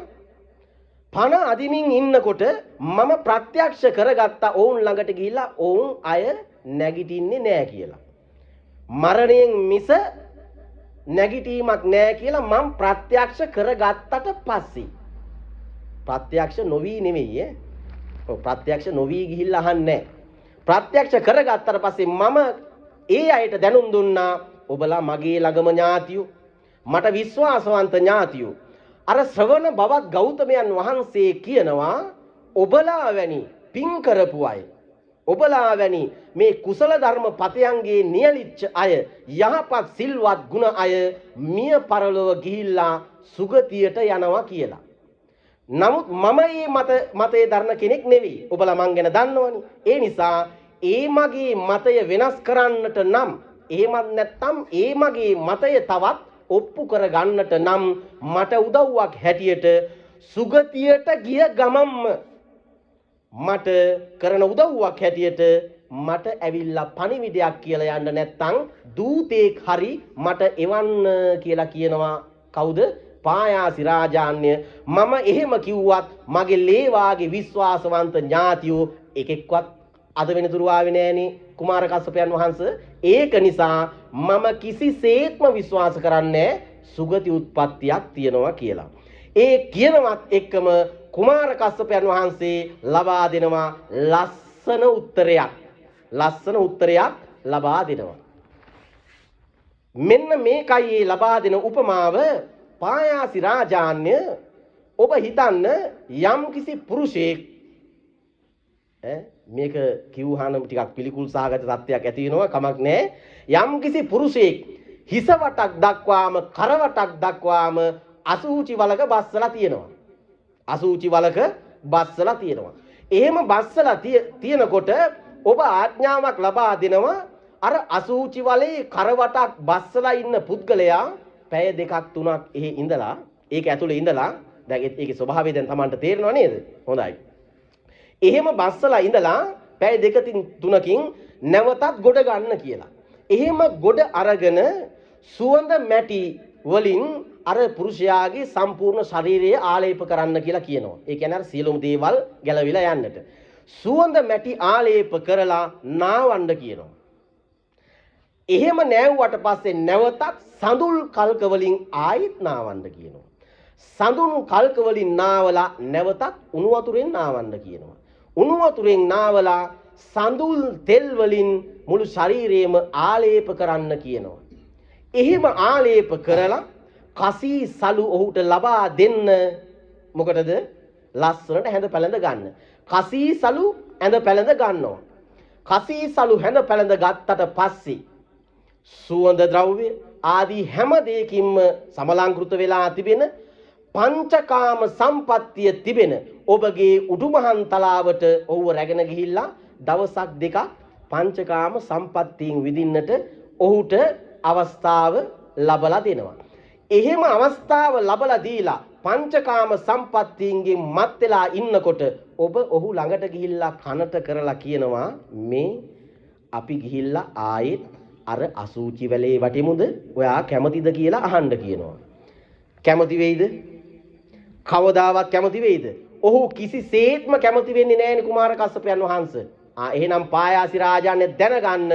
පණ අදිමින් ඉන්නකොට මම ප්‍රත්‍යක්ෂ කරගත්තා ඔවුන් ළඟට ගිහිල්ලා ඔවුන් අය නැගිටින්නේ නැහැ කියලා. මරණයෙන් මිස නැගිටීමක් නැහැ කියලා මම ප්‍රත්‍යක්ෂ කරගත්තට පස්සේ ප්‍රත්‍යක්ෂ නොවි නෙමෙයි ඈ. ඔව් ප්‍රත්‍යක්ෂ නොවි ගිහිල්ලා අහන්නේ නැහැ. ප්‍රත්‍යක්ෂ කරගත්තට පස්සේ මම ඒ අයට දැනුම් දුන්නා ඔබලා මගේ ළඟම ඥාතියෝ, මට විශ්වාසවන්ත ඥාතියෝ. අර ශ්‍රවණ බවත් ගෞතමයන් වහන්සේ කියනවා ඔබලා වැනි පින් කරපු අය, ඔබලා වැනි මේ කුසල ධර්ම පතයන්ගේ නියලිච්ච අය, යහපත් සිල්වත් ගුණ අය මිය පරලොව ගිහිල්ලා සුගතියට යනවා කියලා. නමුත් මම මේ මතයේ දරන කෙනෙක් නෙවෙයි. ඔබලා මං ගැන දන්නවනේ. ඒ නිසා ඒ මගේ මතය වෙනස් කරන්නට නම්, එහෙමත් නැත්නම් ඒ මගේ මතය තවත් ඔප්පු කර ගන්නට නම් මට උදව්වක් හැටියට සුගතියට ගිය ගමම්ම මට කරන උදව්වක් හැටියට මට ඇවිල්ලා පණිවිඩයක් කියලා යන්න නැත්නම් දූතෙක් හරි මට එවන්න කියලා කියනවා. කවුද? පායාසි රාජාන්‍ය. මම එහෙම කිව්වත් මගේ ලේවාගේ විශ්වාසවන්ත ඥාතියෝ එකෙක්වත් අද වෙනතුරු ආවේ නෑනේ කුමාර කස්සපයන් වහන්සේ. ඒක නිසා මම කිසිසේත්ම විශ්වාස කරන්නේ සුගති උත්පත්තියක් තියනවා කියලා. ඒ කියනවත් එක්කම කුමාර කස්සපයන් වහන්සේ ලබා දෙනවා ලස්සන උත්තරයක්. ලස්සන උත්තරයක් ලබා දෙනවා. මෙන්න මේකයි ඒ ලබා දෙන උපමාව. පායාසි රාජාන්‍ය, ඔබ හිතන්න යම් කිසි පුරුෂයෙක් මේක කිව්වහම ටිකක් පිළිකුල් සහගත තත්ත්වයක් ඇති වෙනවා, කමක් නැහැ. යම් කිසි පුරුෂයෙක් හිස වටක් දක්වාම කර වටක් දක්වාම අසූචි වලක බස්සලා තියෙනවා. අසූචි වලක බස්සලා තියෙනවා. එහෙම බස්සලා තියෙනකොට ඔබ ආඥාවක් ලබා දෙනවා අර අසූචි වලේ කර වටක් බස්සලා ඉන්න පුද්ගලයා පැය දෙකක් තුනක් එහෙ ඉඳලා ඒක ඇතුලේ ඉඳලා දැන් ඒකේ ස්වභාවය දැන් Tamanට තේරෙනව නේද? හොඳයි. එහෙම බස්සලා ඉඳලා පැය දෙකකින් තුනකින් නැවතත් ගොඩ ගන්න කියලා. එහෙම ගොඩ අරගෙන සුවඳ මැටි වලින් අර පුරුෂයාගේ සම්පූර්ණ ශරීරය ආලේප කරන්න කියලා කියනවා. ඒ කියන්නේ අර සියලුම දේවල් ගැලවිලා යන්නට. සුවඳ මැටි ආලේප කරලා නාවන්න කියනවා. එහෙම නෑවුවට පස්සේ නැවතත් සඳුල් කල්ක වලින් ආයෙත් නාවන්න කියනවා. සඳුන් කල්ක වලින් නාවලා නැවතත් උණු වතුරෙන් නාවන්න කියනවා. උණු වතුරෙන් නාවලා සඳුල් තෙල් වලින් මුළු ශරීරයම ආලේප කරන්න කියනවා. එහෙම ආලේප කරලා කසී සලු ඔහුට ලබා දෙන්න. මොකටද? ලස්සනට හැඳ පැළඳ ගන්න. කසී සලු ඇඳ පැළඳ ගන්නවා. කසී සලු හැඳ පැළඳ ගත්තට පස්සේ සුවඳ ද්‍රව්‍ය ආදී හැම දෙයකින්ම සමලංකృత වෙලා තිබෙන පංචකාම සම්පත්තිය තිබෙන ඔබගේ උඩුමහන් තලාවට ඔහුව රැගෙන ගිහිල්ලා දවසක් දෙකක් පංචකාම සම්පත්තියෙන් විඳින්නට ඔහුට අවස්ථාව ලබලා දෙනවා. එහෙම අවස්ථාව ලබලා දීලා පංචකාම සම්පත්තියෙන් මත් වෙලා ඉන්නකොට ඔබ ඔහු ළඟට ගිහිල්ලා කනට කරලා කියනවා මේ අපි ගිහිල්ලා ආයෙත් අර අසූචි වැලේ වටිමුද ඔයා කැමතිද කියලා අහන්න කියනවා. කැමති වෙයිද? කවදාවත් කැමති වෙයිද? ඔහු කිසිසේත්ම කැමති වෙන්නේ නැහැ නේ කුමාර කස්සපයන් වහන්සේ. එහෙනම් පායාසි රාජානේ දැනගන්න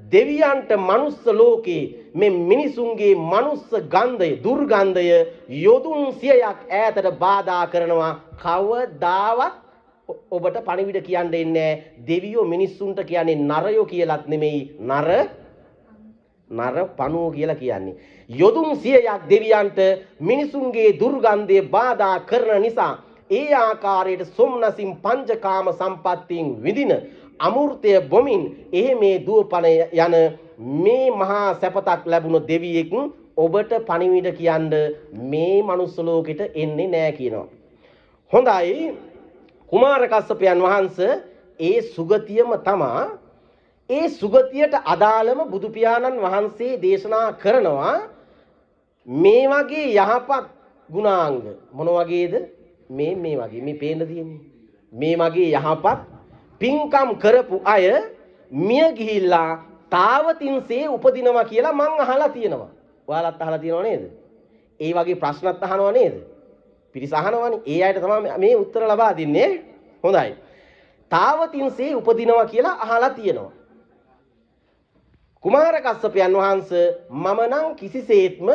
දෙවියන්ට මනුස්ස ලෝකේ මේ මිනිසුන්ගේ මනුස්ස ගන්ධය දුර්ගන්ධය යොදුන් 100ක් ඈතට බාධා කරනවා. කවදාවත් ඔබට පණිවිඩ කියන්න ඉන්නේ දෙවියෝ මිනිස්සුන්ට කියන්නේ නරයෝ කියලාත් නෙමෙයි නර පණුවෝ කියලා කියන්නේ. යොදුන් 100ක් දෙවියන්ට මිනිසුන්ගේ දුර්ගන්ධය බාධා කරන නිසා ඒ ආකාරයට සොම්නසින් පංචකාම සම්පත්තියෙන් විඳින අමෘතය බොමින් මේ දුවපණ යන මේ මහා සැපතක් ලැබුණු දෙවියෙක් ඔබට පණිවිඩ කියන්න මේ මනුස්ස ලෝකෙට එන්නේ නැහැ කියනවා. හොඳයි. කුමාර කස්සපයන් වහන්සේ ඒ සුගතියම තමා ඒ සුගතියට අදාළම බුදු පියාණන් වහන්සේ දේශනා කරනවා මේ වගේ යහපත් ගුණාංග මොන වගේද? මේ වගේ මේ පේන්න තියෙන්නේ මේ වගේ යහපත් පින්කම් කරපු අය මිය ගිහිල්ලා තාවතින්සේ උපදිනවා කියලා මං අහලා තියෙනවා. ඔයාලත් අහලා තියෙනව නේද? ඒ වගේ ප්‍රශ්නත් අහනවා නේද? පිරිස අහනවනේ. ඒ අයට තමයි මේ උත්තර ලබා දෙන්නේ. හොඳයි. තාවතින්සේ උපදිනවා කියලා අහලා තියෙනවා. කුමාර කස්සපයන් වහන්සේ මම නම් කිසිසේත්ම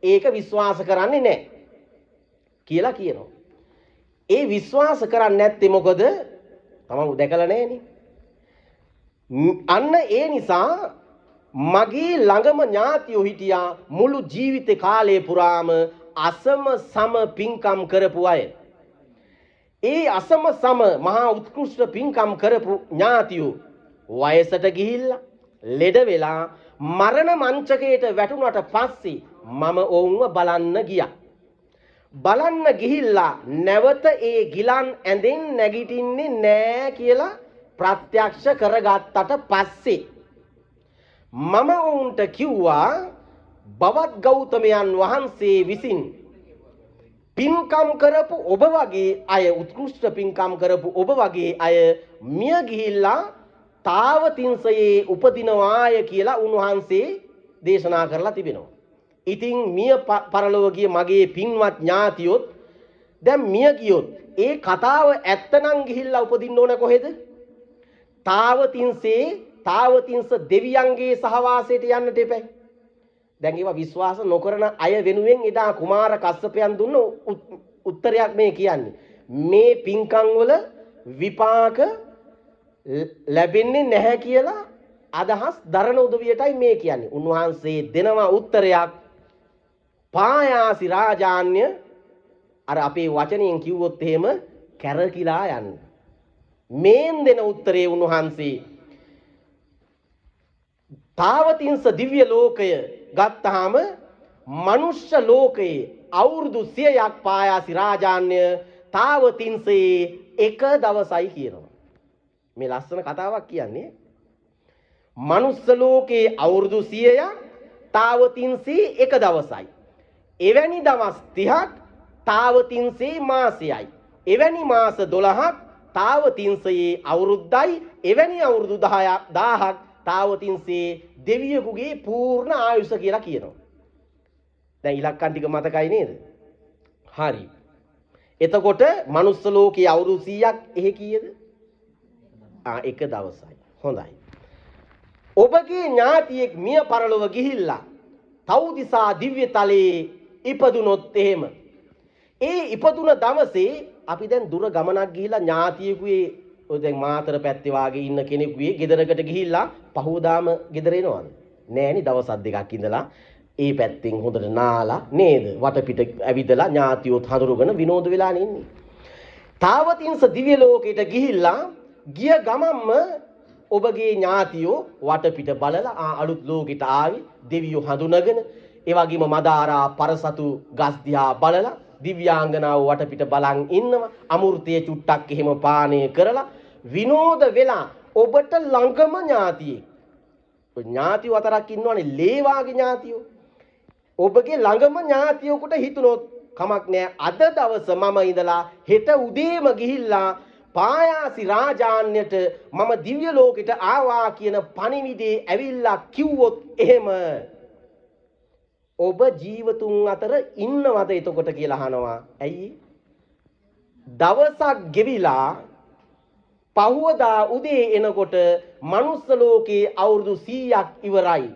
ඒක විශ්වාස කරන්නේ නැහැ කියලා කියනවා. ඒ විශ්වාස කරන්නේ නැත්තේ මොකද? තමන් දැකලා නැහෙනේ. අන්න ඒ නිසා මගේ ළඟම ඥාතියෝ හිටියා මුළු ජීවිත කාලය පුරාම අසම සම පින්කම් කරපු අය. ඒ අසම සම මහා උත්කෘෂ්ඨ පින්කම් කරපු ඥාතියෝ වයසට ගිහිල්ලා ලෙඩ වෙලා මරණ මංචකයට වැටුණාට පස්සේ මම ඔවුන්ව බලන්න ගියා. බලන්න ගිහිල්ලා නැවත ඒ ගිලන් ඇඳෙන් නැගිටින්නේ නෑ කියලා ප්‍රත්‍යක්ෂ කරගත්තට පස්සේ මම ඔවුන්ට කිව්වා බවත් ගෞතමයන් වහන්සේ විසින් පින්කම් කරපු ඔබ වගේ අය උත්කෘෂ්ඨ පින්කම් කරපු ඔබ වගේ අය මිය ගිහිල්ලා තාවතින්සයේ උපදිනවාය කියලා උන්වහන්සේ දේශනා කරලා තිබෙනවා. ඉතින් මිය පරලොව ගිය මගේ පින්වත් ඥාතියොත් දැන් මිය ගියොත් ඒ කතාව ඇත්තනම් ගිහිල්ලා උපදින්න ඕන කොහෙද? තාවතින්ස දෙවියන්ගේ සහවාසයට යන්නට එපැයි. දැන් ඒවා විශ්වාස නොකරන අය වෙනුවෙන් එදා කුමාර කස්සපයන් දුන්න උත්තරයක් මේ කියන්නේ. මේ පින්කම් වල විපාක ලැබෙන්නේ නැහැ කියලා අදහස් දරන උදවියටයි මේ කියන්නේ. උන්වහන්සේ දෙනවා උත්තරයක්. පායාසි රාජාන්‍ය අර අපේ වචනයෙන් කිව්වොත් එහෙම කැරකිලා යන්න. මේන් දෙන උත්තරේ උන්වහන්සේ තාවතින්ස දිව්‍ය ලෝකය ගත්තාම මනුෂ්‍ය ලෝකයේ අවුරුදු 100ක් පායාසි රාජාන්‍ය තාවතින්සේ එක දවසයි කියනවා. මේ ලස්සන කතාවක් කියන්නේ. මනුෂ්‍ය ලෝකයේ අවුරුදු 100ක් තාවතින්සේ එක දවසයි. එවැනි දවස් 30ක් තාවතින්සේ මාසයයි. එවැනි මාස 12ක් තාවතින්සේ අවුරුද්දයි. එවැනි අවුරුදු 1000ක් තාවතින්සේ දෙවියෙකුගේ පූර්ණ ආයුෂ කියලා කියනවා. දැන් ඉලක්කම් ටික මතකයි නේද? හරි. එතකොට මනුස්ස ලෝකයේ අවුරුදු 100ක් එහෙ කීයද? එක දවසයි. හොඳයි. ඔබගේ ඥාතියෙක් මිය පරලොව ගිහිල්ලා තවුතිසා දිව්‍ය තලයේ ඉපදුනොත් එහෙම ඒ ඉපදුන දවසේ අපි දැන් දුර ගමනක් ගිහිල්ලා ඥාතියෙකුගේ ඔය දැන් මාතර පැත්තේ වාගේ ඉන්න කෙනෙකුගේ ගෙදරකට ගිහිල්ලා පහවදාම ගෙදර එනවද? නෑනේ, දවස් දෙකක් ඉඳලා ඒ පැත්තෙන් හොඳට නාලා නේද? වටපිට ඇවිදලා ඥාතියොත් හඳුරුගෙන විනෝද වෙලා ඉන්නේ. තාවතින්ස දිව්‍ය ලෝකයට ගිහිල්ලා ගිය ගමම්ම ඔබගේ ඥාතියෝ වටපිට බලලා අලුත් ලෝකෙට ආවි දෙවියෝ හඳුනගෙන ඒ වගේම මදාරා පරසතු ගස් දිහා බලලා දිව්‍යාංගනාව වටපිට බලන් ඉන්නවා. අමෘතයේ චුට්ටක් එහෙම පානය කරලා විනෝද වෙලා ඔබට ළඟම ඥාතියෙක්. ඔය ඥාතියෝ අතරක් ඉන්නවනේ ලේවාගේ ඥාතියෝ. ඔබගේ ළඟම ඥාතියෙකුට හිතුනොත් කමක් නෑ අද දවස මම ඉඳලා හෙට උදේම ගිහිල්ලා පායාසි රාජාන්‍යයට මම දිව්‍ය ලෝකෙට ආවා කියන පණිවිඩේ ඇවිල්ලා කිව්වොත් එහෙම ඔබ ජීවතුන් අතර ඉන්නවද එතකොට කියලා අහනවා. ඇයි? දවසක් ගෙවිලා පහුවදා උදේ එනකොට මනුස්ස ලෝකේ අවුරුදු 100ක් ඉවරයි.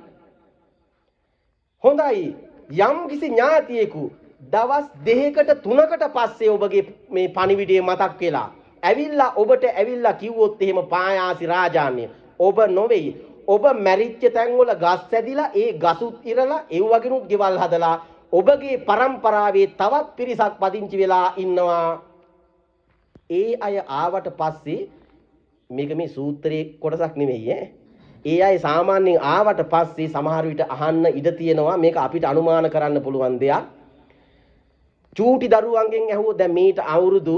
හොඳයි. යම් කිසි ඥාතියෙකු දවස් 2කට 3කට පස්සේ ඔබගේ මේ පණිවිඩය මතක් වෙලා ඇවිල්ලා ඔබට ඇවිල්ලා කිව්වොත් එහෙම පායාසි රාජාන්‍ය ඔබ නොවේයි. ඔබ මැරිච්ච තැන්වල ගස් ඇදිලා ඒ ගසුත් ඉරලා ඒ වගේනුත් ගෙවල් හදලා ඔබගේ පරම්පරාවේ තවත් පිරිසක් පදිංචි වෙලා ඉන්නවා. ඒ අය ආවට පස්සේ මේක මේ සූත්‍රයේ කොටසක් නෙමෙයි ඈ. ඒ අය සාමාන්‍යයෙන් ආවට පස්සේ සමහර විට අහන්න ඉඩ තියෙනවා මේක අපිට අනුමාන කරන්න පුළුවන් දෙයක්. චූටි දරුවන්ගෙන් ඇහුවොත් දැන් මේට අවුරුදු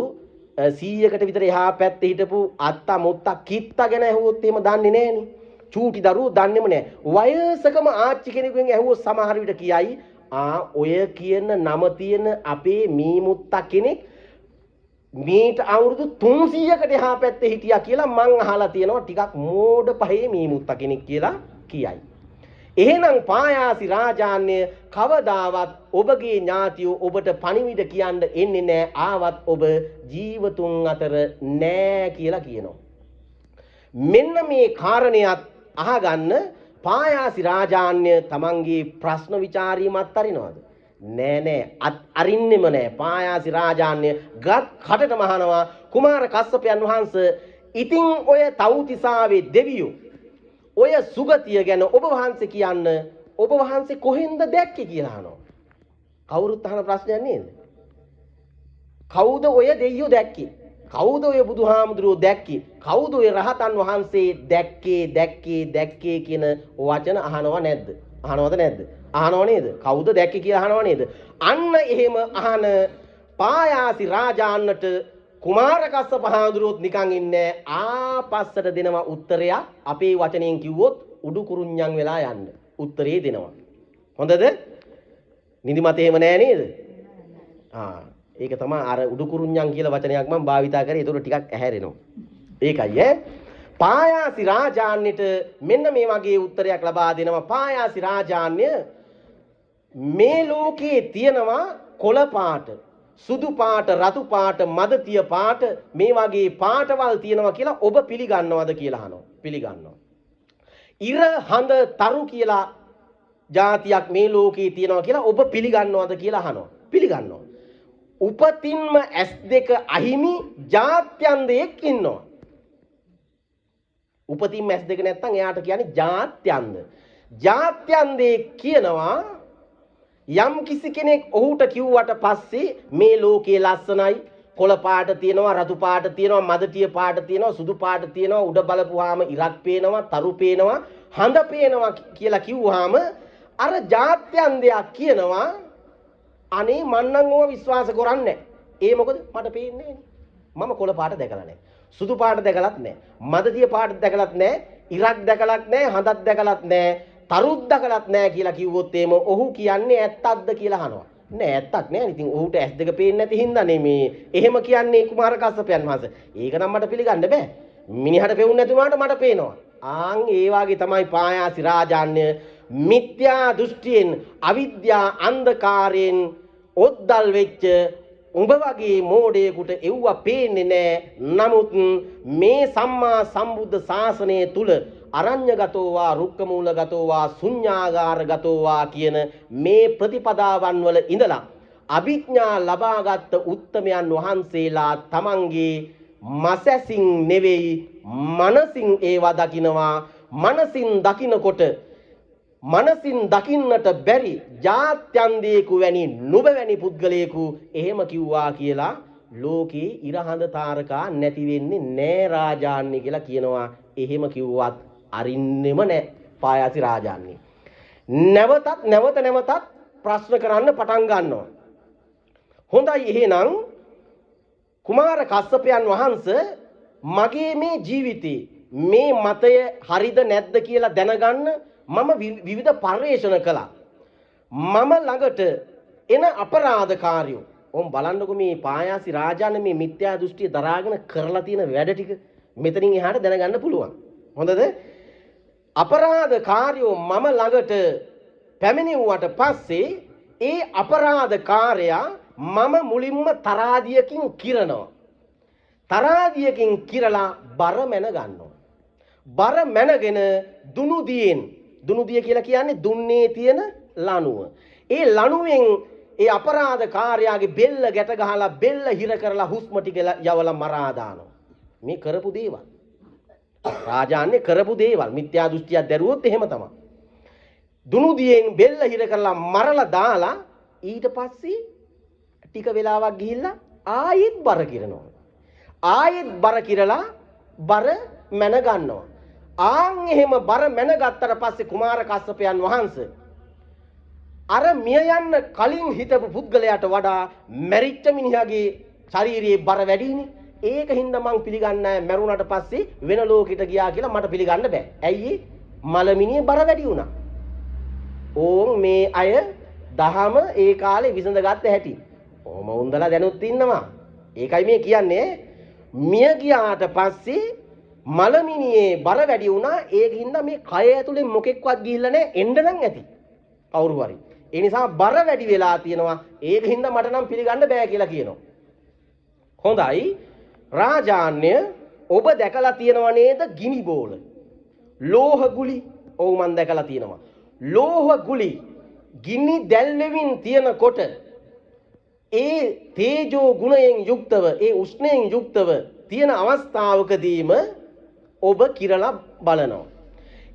100කට විතර එහා පැත්තේ හිටපු අත්තා මුත්තා කිත්තා ගැන ඇහුවොත් එහෙම දන්නේ නැහනේ. චූටි දරුවෝ දන්නේම නැහැ. වයසකම ආච්චි කෙනෙකුගෙන් ඇහුවොත් සමහර විට කියයි ඔය කියන නම තියෙන අපේ මී මුත්තා කෙනෙක් මේට අවුරුදු 300කට එහා පැත්තේ හිටියා කියලා මං අහලා තියෙනවා. ටිකක් මෝඩ පහේ මී මුත්තා කෙනෙක් කියලා කියයි. එහෙනම් පායාසි රාජාන්‍ය කවදාවත් ඔබගේ ඥාතියෝ ඔබට පණිවිඩ කියන්න එන්නේ නැහැ. ආවත් ඔබ ජීවතුන් අතර නැහැ කියලා කියනවා. මෙන්න මේ කාරණයක් අහගන්න පායාසි රාජාන්‍ය තමන්ගේ ප්‍රශ්න විචාරීමත් අරිනවද? නෑ අරින්නෙම නෑ. පායාසි රාජාන්‍ය ගත් කටටම අහනවා කුමාර කස්සපයන් වහන්සේ ඉතින් ඔය තවුතිසාවේ දෙවියෝ ඔය සුගතිය ගැන ඔබ වහන්සේ කියන්න ඔබ වහන්සේ කොහෙන්ද දැක්කේ කියලා අහනවා. කවුරුත් අහන ප්‍රශ්නයක් නේද? කවුද ඔය දෙවියෝ දැක්කේ? කවුද ඔය බුදුහාමුදුරුවෝ දැක්කේ? කවුද ඔය රහතන් වහන්සේ දැක්කේ කියන වචන අහනව නැද්ද? අහනවද නැද්ද? අහනව නේද? කවුද දැක්කේ කියලා අහනව නේද? අන්න එහෙම අහන පායාසි රාජාන්නට කුමාර කස්සප හාමුදුරුවෝත් නිකන් ඉන්නේ ආපස්සට දෙනවා උත්තරයක්. අපේ වචනයෙන් කිව්වොත් උඩු කුරුඤ්ඤම් වෙලා යන්න උත්තරේ දෙනවා. හොඳද? නිදිමත එහෙම නෑ නේද? ඒක තමයි අර උඩු කුරුඤ්ඤම් කියලා වචනයක් මම භාවිතා කරේ. ඒතකොට ටිකක් ඇහැරෙනවා. ඒකයි පායාසි රාජාන්‍යයට මෙන්න මේ වගේ උත්තරයක් ලබා දෙනවා. පායාසි රාජාන්‍ය මේ ලෝකේ තියෙනවා කොළ පාට, සුදු පාට, රතු පාට, මදතිය පාට මේ වගේ පාටවල් තියෙනවා කියලා ඔබ පිළිගන්නවද කියලා අහනවා. පිළිගන්නවා. ඉර හඳ තරු කියලා જાතියක් මේ ලෝකේ තියෙනවා කියලා ඔබ පිළිගන්නවද කියලා අහනවා. පිළිගන්නවා. උපතින්ම S2 අහිමි જાත්‍යන්තයෙක් ඉන්නවා. උපතින්ම S2 නැත්තම් එයාට කියන්නේ જાත්‍යන්ත. જાත්‍යන්තයෙක් කියනවා යම් කිසි කෙනෙක් ඔහුට කිව්වට පස්සේ මේ ලෝකේ ලස්සනයි, කොළ පාට තියෙනවා, රතු පාට තියෙනවා, මදටිය පාට තියෙනවා, සුදු පාට තියෙනවා, උඩ බලපුවාම ඉරක් පේනවා, තරු පේනවා, හඳ පේනවා කියලා කිව්වහම අර જાත්‍යන්තයා කියනවා අනේ මන්නම් ඕව විශ්වාස කරන්නේ ඒ මොකද මට පේන්නේ මම කොළ පාට දැකලා නැහැ, සුදු පාට දැකලත් නැහැ, මදටිය පාට දැකලත් නැහැ, ඉරක් දැකලත් නැහැ, හඳක් දැකලත් නැහැ, තරුත් දැකලත් නැහැ කියලා කිව්වොත් එම ඔහු කියන්නේ ඇත්තක්ද කියලා අහනවා. නෑ ඇත්තක් නෑ. ඉතින් ඔහුට S2 පේන්නේ නැති හින්දානේ මේ එහෙම කියන්නේ කුමාර කස්සපයන් වහන්සේ. ඒක නම් මට පිළිගන්න බෑ. මිනිහට පෙවුන්නේ නැති වුණාට මට පේනවා. ආන් ඒ වාගේ තමයි පායාසි රාජාන්‍ය මිත්‍යා දෘෂ්ටියෙන්, අවිද්‍යා අන්ධකාරයෙන් ඔද්දල් වෙච්ච උඹ වගේ මෝඩයෙකුට එව්ව පේන්නේ නෑ. නමුත් මේ සම්මා සම්බුද්ධ ශාසනය තුල අරඤ්‍යගතෝවා, රුක්කමූලගතෝවා, ශුඤ්ඤාගාරගතෝවා කියන මේ ප්‍රතිපදාවන් වල ඉඳලා අභිඥා ලබාගත් උත්තමයන් වහන්සේලා තමන්ගේ මසසින් නෙවෙයි මනසින් ඒවා දකිනවා. මනසින් දකිනකොට මනසින් දකින්නට බැරි ජාත්‍යන්තයෙකු වැනි නුඹ වැනි පුද්ගලයෙකු එහෙම කිව්වා කියලා ලෝකේ ඉරහඳ තාරකා නැති වෙන්නේ නෑ රාජාන්‍ය කියලා කියනවා. එහෙම කිව්වත් අරින්නෙම නෑ පායාසි රාජාන්‍ය. නැවතත් ප්‍රශ්න කරන්න පටන් ගන්නවා. හොඳයි එහෙනම් කුමාර කස්සපයන් වහන්සේ මගේ මේ ජීවිතේ මේ මතය හරිද නැද්ද කියලා දැනගන්න මම විවිධ පර්යේෂණ කළා. මම ළඟට එන අපරාධකාරයෝ ඔම් බලන්නකො මේ පායාසි රාජාන්‍ය මේ මිත්‍යා දෘෂ්ටිය දරාගෙන කරලා තියෙන වැඩ ටික මෙතනින් එහාට දැනගන්න පුළුවන්. හොඳද? අපරාධකාරයෝ මම ළඟට පැමිණෙව්වට පස්සේ ඒ අපරාධකාරයා මම මුලින්ම තරාදියකින් කිරනවා. තරාදියකින් කිරලා බර මැන ගන්නවා. බර මැනගෙන දුනුදිය කියලා කියන්නේ දුන්නේ තියෙන ලණුව. ඒ ලණුවෙන් ඒ අපරාධකාරයාගේ බෙල්ල ගැට ගහලා බෙල්ල හිර කරලා හුස්ම ටික යවලා මරා දානවා. මේ කරපු දේවල් රාජාන්‍ය කරපු දේවල් මිත්‍යා දෘෂ්ටියක් දැරුවොත් එහෙම තමයි. දුනුදියෙන් බෙල්ල හිර කරලා මරලා දාලා ඊට පස්සේ ටික වෙලාවක් ගිහිල්ලා ආයෙත් බර කිරනවා. ආයෙත් බර කිරලා බර මැන ගන්නවා. ආන් එහෙම බර මැන ගත්තට පස්සේ කුමාර කස්සපයන් වහන්සේ අර මිය යන්න කලින් හිටපු පුද්ගලයාට වඩා මැරිච්ච මිනිහාගේ ශාරීරියේ බර වැඩිනේ. ඒක හින්දා මං පිළිගන්නේ නැහැ මැරුණාට පස්සේ වෙන ලෝකෙට ගියා කියලා මට පිළිගන්න බෑ. ඇයි මලමිනියේ බර වැඩි වුණා. ඕන් මේ අය දහම ඒ කාලේ විසඳගත්ත හැටි. ඔහොම උන්දලා දැනුත් ඉන්නවා. ඒකයි මේ කියන්නේ මිය ගියාට පස්සේ මලමිනියේ බර වැඩි වුණා. ඒක හින්දා මේ කය ඇතුලේ මොකෙක්වත් ගිහිල්ලා නැහැ. එන්න නම් ඇති. කවුරු හරි. ඒ නිසා බර වැඩි වෙලා තියෙනවා. ඒක හින්දා මට නම් පිළිගන්න බෑ කියලා කියනවා. හොඳයි. රාජාන්‍ය ඔබ දැකලා තියෙනව නේද ගිනි බෝල? ලෝහ ගුලි. ඔව් මම දැකලා තියෙනවා. ලෝහ ගුලි ගිනි දැල්වෙමින් තියෙනකොට ඒ තේජෝ ගුණයෙන් යුක්තව ඒ උෂ්ණයෙන් යුක්තව තියෙන අවස්ථාවකදීම ඔබ කිරලා බලනවා.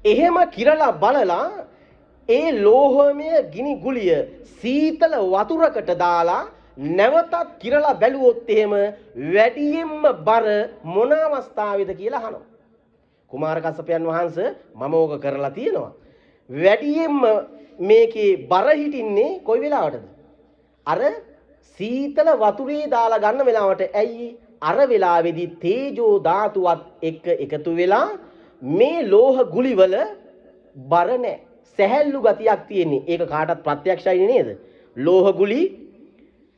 එහෙම කිරලා බලලා ඒ ලෝහමය ගිනි ගුලිය සීතල වතුරකට දාලා නැවතත් කිරලා බැලුවොත් එහෙම වැඩියෙන්ම බර මොන අවස්ථාවේද කියලා අහනවා. කුමාර කස්සපයන් වහන්සේ මම ඕක කරලා තියෙනවා. වැඩියෙන්ම මේකේ බර හිටින්නේ කොයි වෙලාවටද? අර සීතල වතුරේ දාලා ගන්න වෙලාවට. ඇයි? අර වෙලාවේදී තේජෝ ධාතුවත් එක්ක එකතු වෙලා මේ ලෝහ ගුලිවල බර නැහැ. සැහැල්ලු ගතියක් තියෙන්නේ. ඒක කාටත් ප්‍රත්‍යක්ෂයි නේද? ලෝහ ගුලි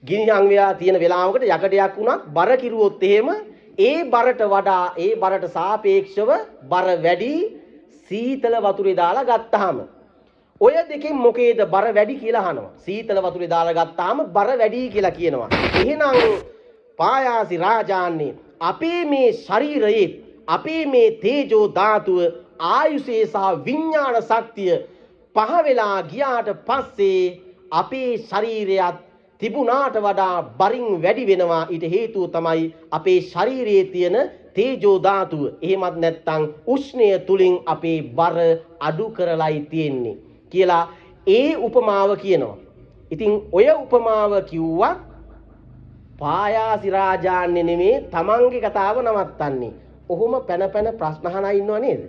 ගිනි අංගයා තියෙන වෙලාවකට යකඩයක් වුණත් බර කිරුවොත් එහෙම ඒ බරට වඩා ඒ බරට සාපේක්ෂව බර වැඩි සීතල වතුරේ දාලා ගත්තාම ඔය දෙකෙන් මොකේද බර වැඩි කියලා අහනවා. සීතල වතුරේ දාලා ගත්තාම බර වැඩි කියලා කියනවා. එහෙනම් පායාසි රාජාන්නේ අපේ මේ ශරීරයේ අපේ මේ තේජෝ ධාතුව ආයුෂේ සහ විඥාන ශක්තිය පහ වෙලා ගියාට පස්සේ අපේ ශරීරයත් තිබුණාට වඩා බරින් වැඩි වෙනවා. ඊට හේතුව තමයි අපේ ශරීරයේ තියෙන තේජෝ ධාතුව. එහෙමත් නැත්නම් උෂ්ණය තුලින් අපේ බර අඩු කරලයි තියෙන්නේ කියලා ඒ උපමාව කියනවා. ඉතින් ඔය උපමාව කිව්වත් පායාසි රාජාන්නේ නෙමේ තමන්ගේ කතාව නවත්තන්නේ. ඔහොම පැන පැන ප්‍රශ්න අහන ඉන්නව නේද?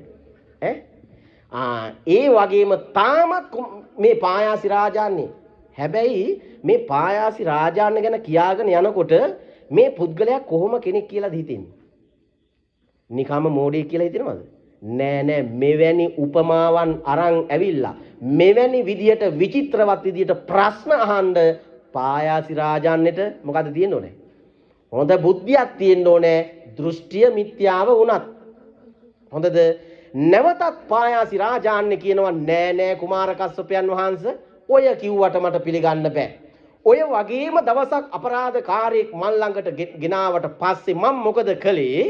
ඒ වගේම තාමත් මේ පායාසි රාජාන්නේ. හැබැයි මේ පායාසි රාජාන්න ගැන කියාගෙන යනකොට මේ පුද්ගලයා කොහොම කෙනෙක් කියලාද හිතෙන්නේ? නිකම්ම මෝඩයෙක් කියලා හිතෙනවද? නෑ නෑ, මෙවැනි උපමාවන් අරන් ඇවිල්ලා මෙවැනි විදියට විචිත්‍රවත් විදියට ප්‍රශ්න අහන්න පායාසි රාජාන්නට මොකද තියෙන්න ඕනේ? හොඳ බුද්ධියක් තියෙන්න ඕනේ. දෘෂ්ටිය මිත්‍යාව වුණත්. හොඳද? නැවතත් පායාසි රාජාන්නේ කියනවා නෑ නෑ කුමාර කස්සපයන් වහන්සේ ඔය කිව්වට මට පිළිගන්න බෑ. ඔය වගේම දවසක් අපරාධකාරයෙක් මන් ළඟට ගෙනාවට පස්සේ මම මොකද කළේ?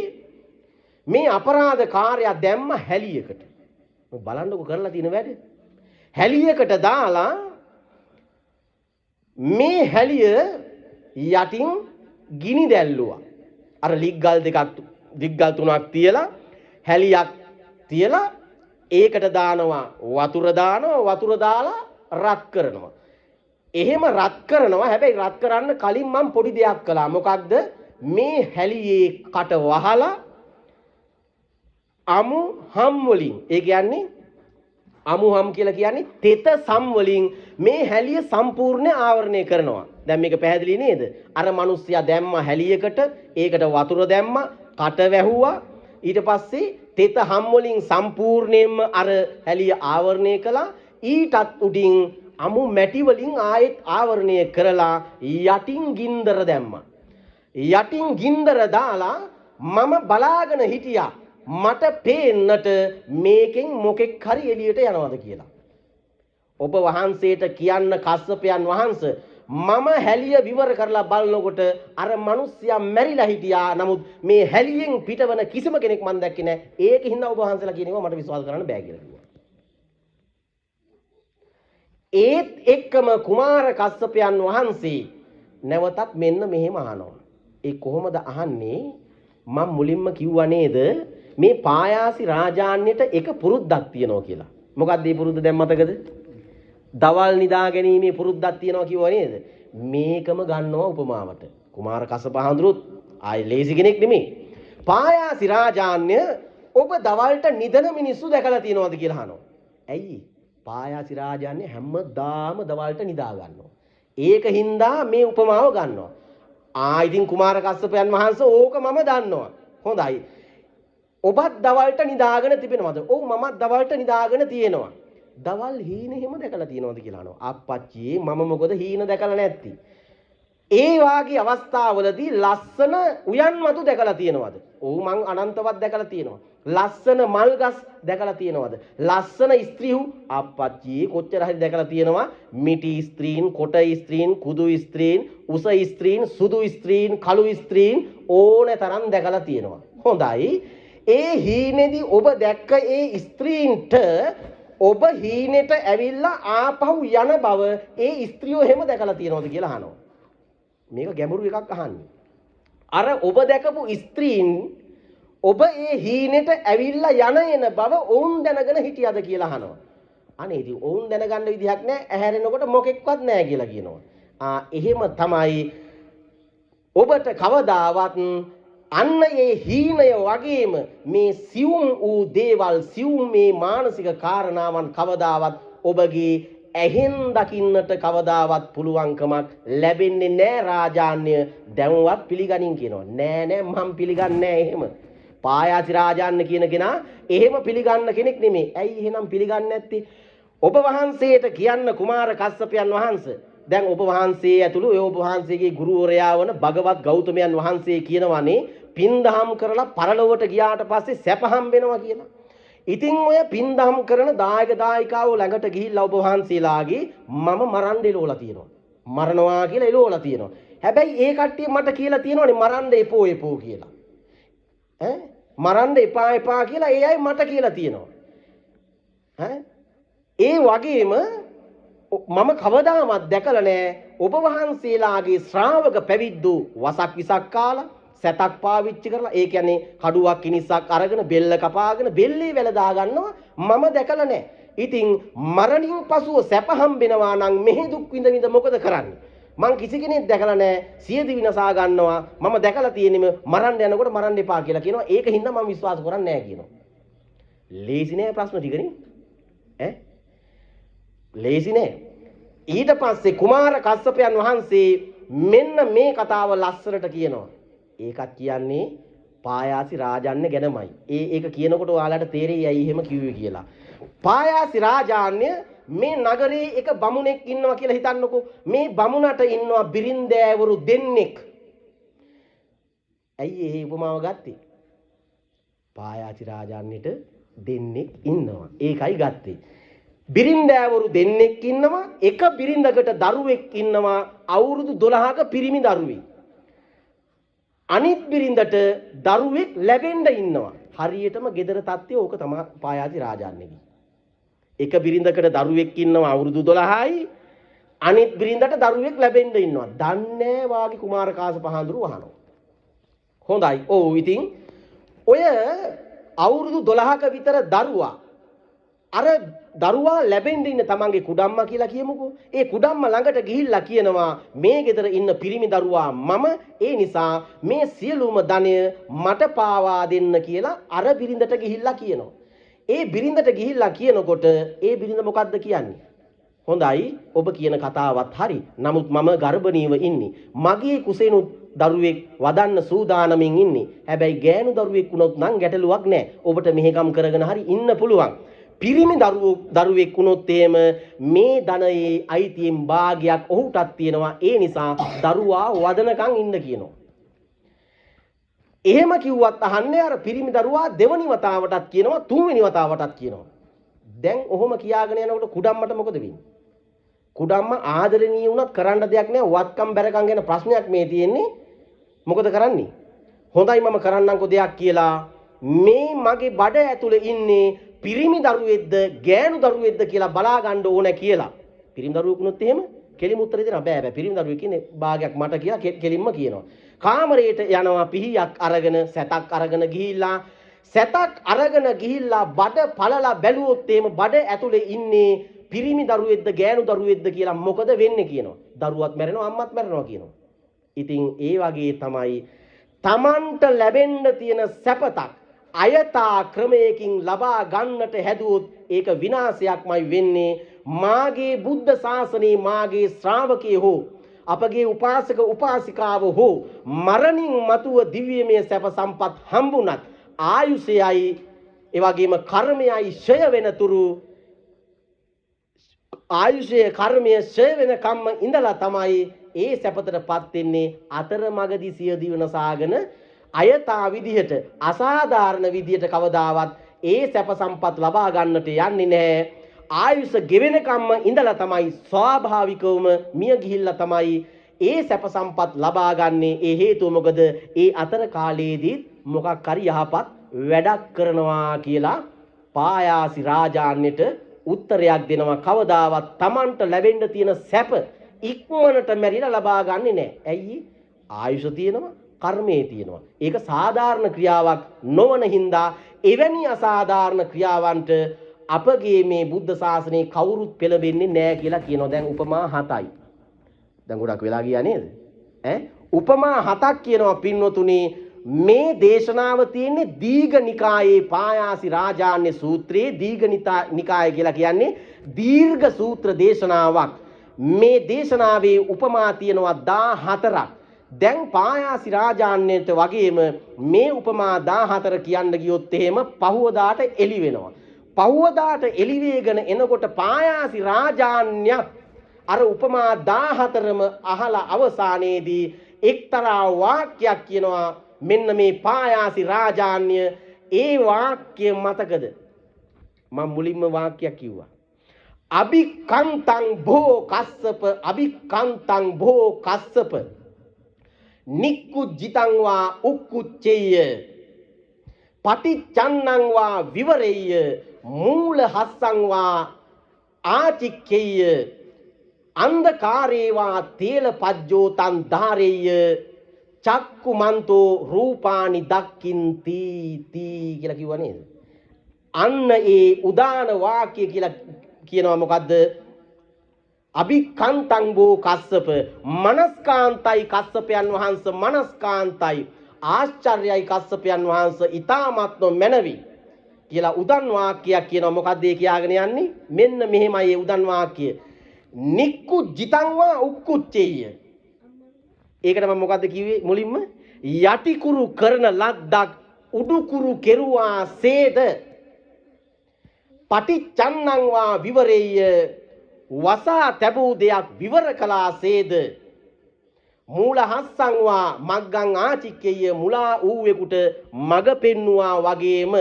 මේ අපරාධකාරයා දැම්ම හැලියකට. බලන්නකො කරලා තියෙන වැඩ. හැලියකට දාලා මේ හැලිය යටින් ගිනි දැල්ලුවා. අර ලිග්ගල් තුනක් තියලා හැලියක් තියලා ඒකට දානවා වතුර දාලා රත් කරනවා. එහෙම රත් කරනවා. හැබැයි රත් කරන්න කලින් මම පොඩි දෙයක් කළා. මොකක්ද? මේ හැලියේ කට වහලා අමු හම් වලින්, ඒ කියන්නේ අමු හම් කියලා කියන්නේ තෙත සම් වලින් මේ හැලිය සම්පූර්ණ ආවරණය කරනවා. දැන් මේක පැහැදිලි නේද? අර මිනිස්සයා දැම්ම හැලියකට, ඒකට වතුර දැම්ම, කට වැහුවා. ඊට පස්සේ තෙත හම් වලින් සම්පූර්ණයෙන්ම අර හැලිය ආවරණය කළා. ඊටත් උඩින් අමු මැටි වලින් ආයෙත් ආවරණය කරලා යටින් ගින්දර දැම්මා. යටින් ගින්දර දාලා මම බලාගෙන හිටියා මට පේන්නට මේකෙන් මොකෙක් හරි එළියට යනවද කියලා. ඔබ වහන්සේට කියන්න කස්සපයන් වහන්සේ මම හැලිය විවර කරලා බලනකොට අර මිනිස්සයා මැරිලා හිටියා. නමුත් මේ හැලියෙන් පිටවන කිසිම කෙනෙක් මම දැක්කේ නැහැ. ඒකින්ද ඔබ වහන්සේලා කියනවා මට විශ්වාස කරන්න බෑ කියලා කිව්වා. ඒත් එක්කම කුමාර කස්සපයන් වහන්සේ නැවතත් මෙන්න මෙහෙම අහනවා. ඒ කොහොමද අහන්නේ? මම මුලින්ම කිව්වා නේද මේ පායාසි රාජාන්නයට එක පුරුද්දක් තියෙනවා කියලා. මොකක්ද මේ පුරුද්ද දැන් මතකද? දවල් නිදා ගැනීමේ පුරුද්දක් තියෙනවා කිව්වා නේද? මේකම ගන්නවා උපමාවට. කුමාර කස්සප හඳුරුත් ආයි ලේසි කෙනෙක් නෙමෙයි. පායාසි රාජාන්‍ය ඔබ දවල්ට නිදන මිනිස්සු දැකලා තියෙනවද කියලා අහනවා. ඇයි? පායාසි රාජාන්‍ය හැමදාම දවල්ට නිදා ගන්නවා. ඒක හින්දා මේ උපමාව ගන්නවා. ඉතින් කුමාර කස්සපයන් වහන්සේ ඕක මම දන්නවා. හොඳයි. ඔබත් දවල්ට නිදාගෙන තිබෙනවද? ඔව් මමත් දවල්ට නිදාගෙන තියෙනවා. දවල් හීන එහෙම දැකලා තියෙනවද කියලා අහනවා. අප්පච්චි මම මොකද හීන දැකලා නැත්තේ? ඒ වාගේ අවස්ථාවලදී ලස්සන උයන් මතු දැකලා තියෙනවද? ඔව් මං අනන්තවත් දැකලා තියෙනවා. ලස්සන මල් ගස් දැකලා තියෙනවද? ලස්සන ස්ත්‍රීහු අප්පච්චි කොච්චර හරි දැකලා තියෙනවා. මිටි ස්ත්‍රීන්, කොට ස්ත්‍රීන්, කුදු ස්ත්‍රීන්, උස ස්ත්‍රීන්, සුදු ස්ත්‍රීන්, කළු ස්ත්‍රීන් ඕනේ තරම් දැකලා තියෙනවා. හොඳයි. ඒ හීනේදී ඔබ දැක්ක ඒ ස්ත්‍රීන්ට ඔබ හීනෙට ඇවිල්ලා ආපහු යන බව ඒ ස්ත්‍රියෝ එහෙම දැකලා තියෙනවද කියලා අහනවා. මේක ගැඹුරු එකක් අහන්නේ. අර ඔබ දැකපු ස්ත්‍රීන් ඔබ ඒ හීනෙට ඇවිල්ලා යන එන බව ඔවුන් දැනගෙන හිටියද කියලා අහනවා. අනේ ඉතින් ඔවුන් දැනගන්න විදිහක් නැහැ. ඇහැරෙනකොට මොකෙක්වත් නැහැ කියලා කියනවා. එහෙම තමයි ඔබට කවදාවත් අන්න ඒ හීනය වගේම මේ සියුම් වූ දේවල්, සියුම් මේ මානසික කාරණාවන් කවදාවත් ඔබගේ ඇහෙන් දකින්නට කවදාවත් පුළුවන්කමක් ලැබෙන්නේ නැහැ රාජාන්‍ය. දැන්වත් පිළිගනින් කියනවා. නෑ මම පිළිගන්නේ නෑ එහෙම. පායාසි රාජාන්‍ය කියන කෙනා එහෙම පිළිගන්න කෙනෙක් නෙමෙයි. ඇයි එහෙනම් පිළිගන්නේ නැත්තේ? ඔබ වහන්සේට කියන්න කුමාර කස්සපයන් වහන්සේ දැන් ඔබ වහන්සේ ඇතුළු ඔබ වහන්සේගේ ගුරුවරයා වන භගවත් ගෞතමයන් වහන්සේ කියනවානේ පින්දහම් කරලා පරලොවට ගියාට පස්සේ සැප හම්බ වෙනවා කියලා. ඉතින් ඔය පින්දහම් කරන දායක දායිකාවෝ ළඟට ගිහිල්ලා ඔබ වහන්සේලාගේ මම මරන්න එළවලා තියෙනවා. මරනවා කියලා එළවලා තියෙනවා. හැබැයි ඒ කට්ටිය මට කියලා තියෙනවනේ මරන්න එපෝ කියලා. මරන්න එපා කියලා ඒ අය මට කියලා තියෙනවා. ඒ වගේම මම කවදාවත් දැකලා නැහැ ඔබ වහන්සේලාගේ ශ්‍රාවක පැවිද්දු වසක් විසක් කාලා සැතක් පාවිච්චි කරලා ඒ කියන්නේ කඩුවක් කිනිස්සක් අරගෙන බෙල්ල කපාගෙන බෙල්ලේ වැල දා ගන්නවා මම දැකලා නැහැ. ඉතින් මරණින් පසුව සැප හම්බෙනවා නම් මෙහි දුක් විඳ විඳ මොකද කරන්නේ? මං කිසි කෙනෙක් දැකලා නැහැ සියදි විනාසා ගන්නවා. මම දැකලා තියෙන්නේ මරන්න යනකොට මරන්න එපා කියලා කියනවා. ඒක හින්දා මම විශ්වාස කරන්නේ නැහැ කියනවා. ලේසි නෑ ප්‍රශ්න ටිකනේ. ලේසි නෑ. ඊට පස්සේ කුමාර කස්සපයන් වහන්සේ මෙන්න මේ කතාව ලස්සනට කියනවා. ඒකත් කියන්නේ පායාසි රාජාන්‍ය ගැනමයි. ඒක කියනකොට ඔයාලට තේරෙයි ඇයි එහෙම කිව්වේ කියලා. පායාසි රාජාන්‍ය මේ නගරේ එක බමුණෙක් ඉන්නවා කියලා හිතන්නකෝ. මේ බමුණට ඉන්නවා බිරින්දෑවරු දෙන්නෙක්. ඇයි ඒ උපමාව ගත්තේ? පායාසි රාජාන්‍යට දෙන්නෙක් ඉන්නවා. ඒකයි ගත්තේ. බිරින්දෑවරු දෙන්නෙක් ඉන්නවා. එක බිරිඳකට දරුවෙක් ඉන්නවා අවුරුදු 12ක පිරිමි දරුවෙක්. අනිත් බිරිඳට දරුවෙක් ලැබෙන්න ඉන්නවා. හරියටම gedara තත්ත්වය ඕක තමයි පායාසි රාජාන්‍යගේ. එක බිරිඳකට දරුවෙක් ඉන්නවා අවුරුදු 12යි. අනිත් බිරිඳට දරුවෙක් ලැබෙන්න ඉන්නවා. දන්නේ වාගේ කුමාර කාශ්‍යප පහඳුරු වහනවා. හොඳයි. ඔව් ඉතින් ඔය අවුරුදු 12ක විතර දරුවා අර දරුවා ලැබෙන්න ඉන්න තමන්ගේ කුඩම්මා කියලා කියමුකෝ. ඒ කුඩම්මා ළඟට ගිහිල්ලා කියනවා මේ ගෙදර ඉන්න පිරිමි දරුවා මම ඒ නිසා මේ සියලුම ධනය මට පාවා දෙන්න කියලා අර බිරිඳට ගිහිල්ලා කියනවා. ඒ බිරිඳට ගිහිල්ලා කියනකොට ඒ බිරිඳ මොකද්ද කියන්නේ? හොඳයි ඔබ කියන කතාවත් හරි. නමුත් මම ගර්භණීව ඉන්නේ. මගේ කුසෙනුත් දරුවෙක් වදන්න සූදානමින් ඉන්නේ. හැබැයි ගෑනු දරුවෙක් වුණොත් නම් ගැටලුවක් නැහැ. ඔබට මෙහෙකම් කරගෙන හරි ඉන්න පුළුවන්. පිරිමි දරුවෙක් වුණොත් එහෙම මේ ධනයේ අයිතියෙන් භාගයක් ඔහුටත් තියෙනවා. ඒ නිසා දරුවා වදනකම් ඉන්න කියනවා. එහෙම කිව්වත් අහන්නේ අර පිරිමි දරුවා දෙවනි වතාවටත් කියනවා තුන්වෙනි වතාවටත් කියනවා. දැන් ඔහොම කියාගෙන යනකොට කුඩම්මට මොකද වෙන්නේ? කුඩම්ම ආදරණීය වුණත් කරන්න දෙයක් නැහැ. වත්කම් බැරකම් ගැන ප්‍රශ්නයක් මේ තියෙන්නේ. මොකද කරන්නේ? හොඳයි මම කරන්නම්කෝ දෙයක් කියලා මේ මගේ බඩ ඇතුලේ ඉන්නේ පිරිමි දරුවෙක්ද ගෑනු දරුවෙක්ද කියලා බලා ගන්න ඕන කියලා. පිරිමි දරුවෙක් වුණොත් එහෙම කෙලිම උත්තර දෙන්න බෑ. පිරිමි දරුවෙක් කියන්නේ භාගයක් මට කියලා කෙලින්ම කියනවා. කාමරයට යනවා පිහියක් අරගෙන සැතක් අරගෙන ගිහිල්ලා බඩ පළලා බැලුවොත් එහෙම බඩ ඇතුලේ ඉන්නේ පිරිමි දරුවෙක්ද ගෑනු දරුවෙක්ද කියලා මොකද වෙන්නේ කියනවා. දරුවත් මැරෙනවා අම්මත් මැරෙනවා කියනවා. ඉතින් ඒ වගේ තමයි Tamanට ලැබෙන්න තියෙන සැපතක් අයථා ක්‍රමයකින් ලබා ගන්නට හැදුවොත් ඒක විනාශයක්මයි වෙන්නේ. මාගේ බුද්ධ ශාසනයේ මාගේ ශ්‍රාවකයෝ හෝ අපගේ උපාසක උපාසිකාව හෝ මරණින් මතුව දිව්‍යමය සැප සම්පත් හම්බුණත් ආයුෂයයි ඒ වගේම කර්මයයි ඡය වෙනතුරු ආයුෂය කර්මය ඡය වෙන කම්ම ඉඳලා තමයි ඒ සැපතටපත් වෙන්නේ. අතරමඟදී සිය දිවනසාගෙන අයථා විදිහට අසාධාරණ විදිහට කවදාවත් ඒ සැප සම්පත් ලබා ගන්නට යන්නේ නැහැ. ආයුෂ ගෙවෙන කම්ම ඉඳලා තමයි ස්වාභාවිකවම මිය ගිහිල්ලා තමයි ඒ සැප සම්පත් ලබා ගන්නේ. ඒ හේතුව මොකද? ඒ අතර කාලයේදී මොකක් හරි යහපත් වැඩක් කරනවා කියලා පායාසි රාජාන්‍යට උත්තරයක් දෙනවා. කවදාවත් Tamanට ලැබෙන්න තියෙන සැප ඉක්මනට මැරිලා ලබා ගන්නේ නැහැ. ඇයි? ආයුෂ තියෙනවා කර්මයේ තියෙනවා. ඒක සාධාරණ ක්‍රියාවක් නොවන හින්දා එවැනි අසාධාරණ ක්‍රියාවන්ට අපගේ මේ බුද්ධ ශාසනයේ කවුරුත් පෙළඹෙන්නේ නැහැ කියලා කියනවා. දැන් උපමා 7යි. දැන් ගොඩක් වෙලා ගියා නේද? උපමා 7ක් කියනවා පින්වතුනි. මේ දේශනාව තියෙන්නේ දීඝනිකායේ පායාසි රාජාන්‍ය සූත්‍රයේ දීඝනිකාය කියලා කියන්නේ දීර්ඝ සූත්‍ර දේශනාවක්. මේ දේශනාවේ උපමා තියෙනවා 14ක්. දැන් පායාසි රාජාන්‍යයට වගේම මේ උපමා 14 කියන්න ගියොත් එහෙම පහුවදාට එළි වෙනවා. පහුවදාට එළි වේගෙන එනකොට පායාසි රාජාන්‍යත් අර උපමා 14ම අහලා අවසානයේදී එක්තරා වාක්‍යයක් කියනවා. මෙන්න මේ පායාසි රාජාන්‍ය ඒ වාක්‍ය මතකද? මම මුලින්ම වාක්‍යයක් කිව්වා. අභිකන්තං භෝ කස්සප අභිකන්තං භෝ කස්සප නික්කුජ්ජිතං වා උක්කුච්චේය පටිච්චන්නං වා විවරේය මූල හස්සං වා ආචික්කේය අන්ධකාරේ වා තේල පජ්ජෝ තං ධාරේය චක්කුමන්තෝ රූපානි දක්ඛින්ති තී කියලා කිව්වා නේද? අන්න ඒ උදාන වාක්‍ය කියලා කියනවා මොකද්ද? අභිකන්තං බෝ කස්සප මනස්කාන්තයි කස්සපයන් වහන්සේ මනස්කාන්තයි ආශ්චර්යයි කස්සපයන් වහන්සේ ඊ타මත්ම මැනවි කියලා උදන් වාක්‍යයක් කියනවා. මොකද්ද ඒ කියාගෙන යන්නේ? මෙන්න මෙහෙමයි ඒ උදන් වාක්‍ය. නික්කු ජිතං වා උක්කුච්චේය. ඒකට මම මොකද්ද කිව්වේ මුලින්ම? යටිකුරු කරන ලද්දක් උඩුකුරු කෙරුවා සේද පටිච්චන්නං වා විවරේය වසා තැබූ දෙයක් විවර කළාසේද මූල හස්සං වා මග්ගං ආචික්කේය මුලා ඌවෙකුට මග පෙන්නුවා වගේම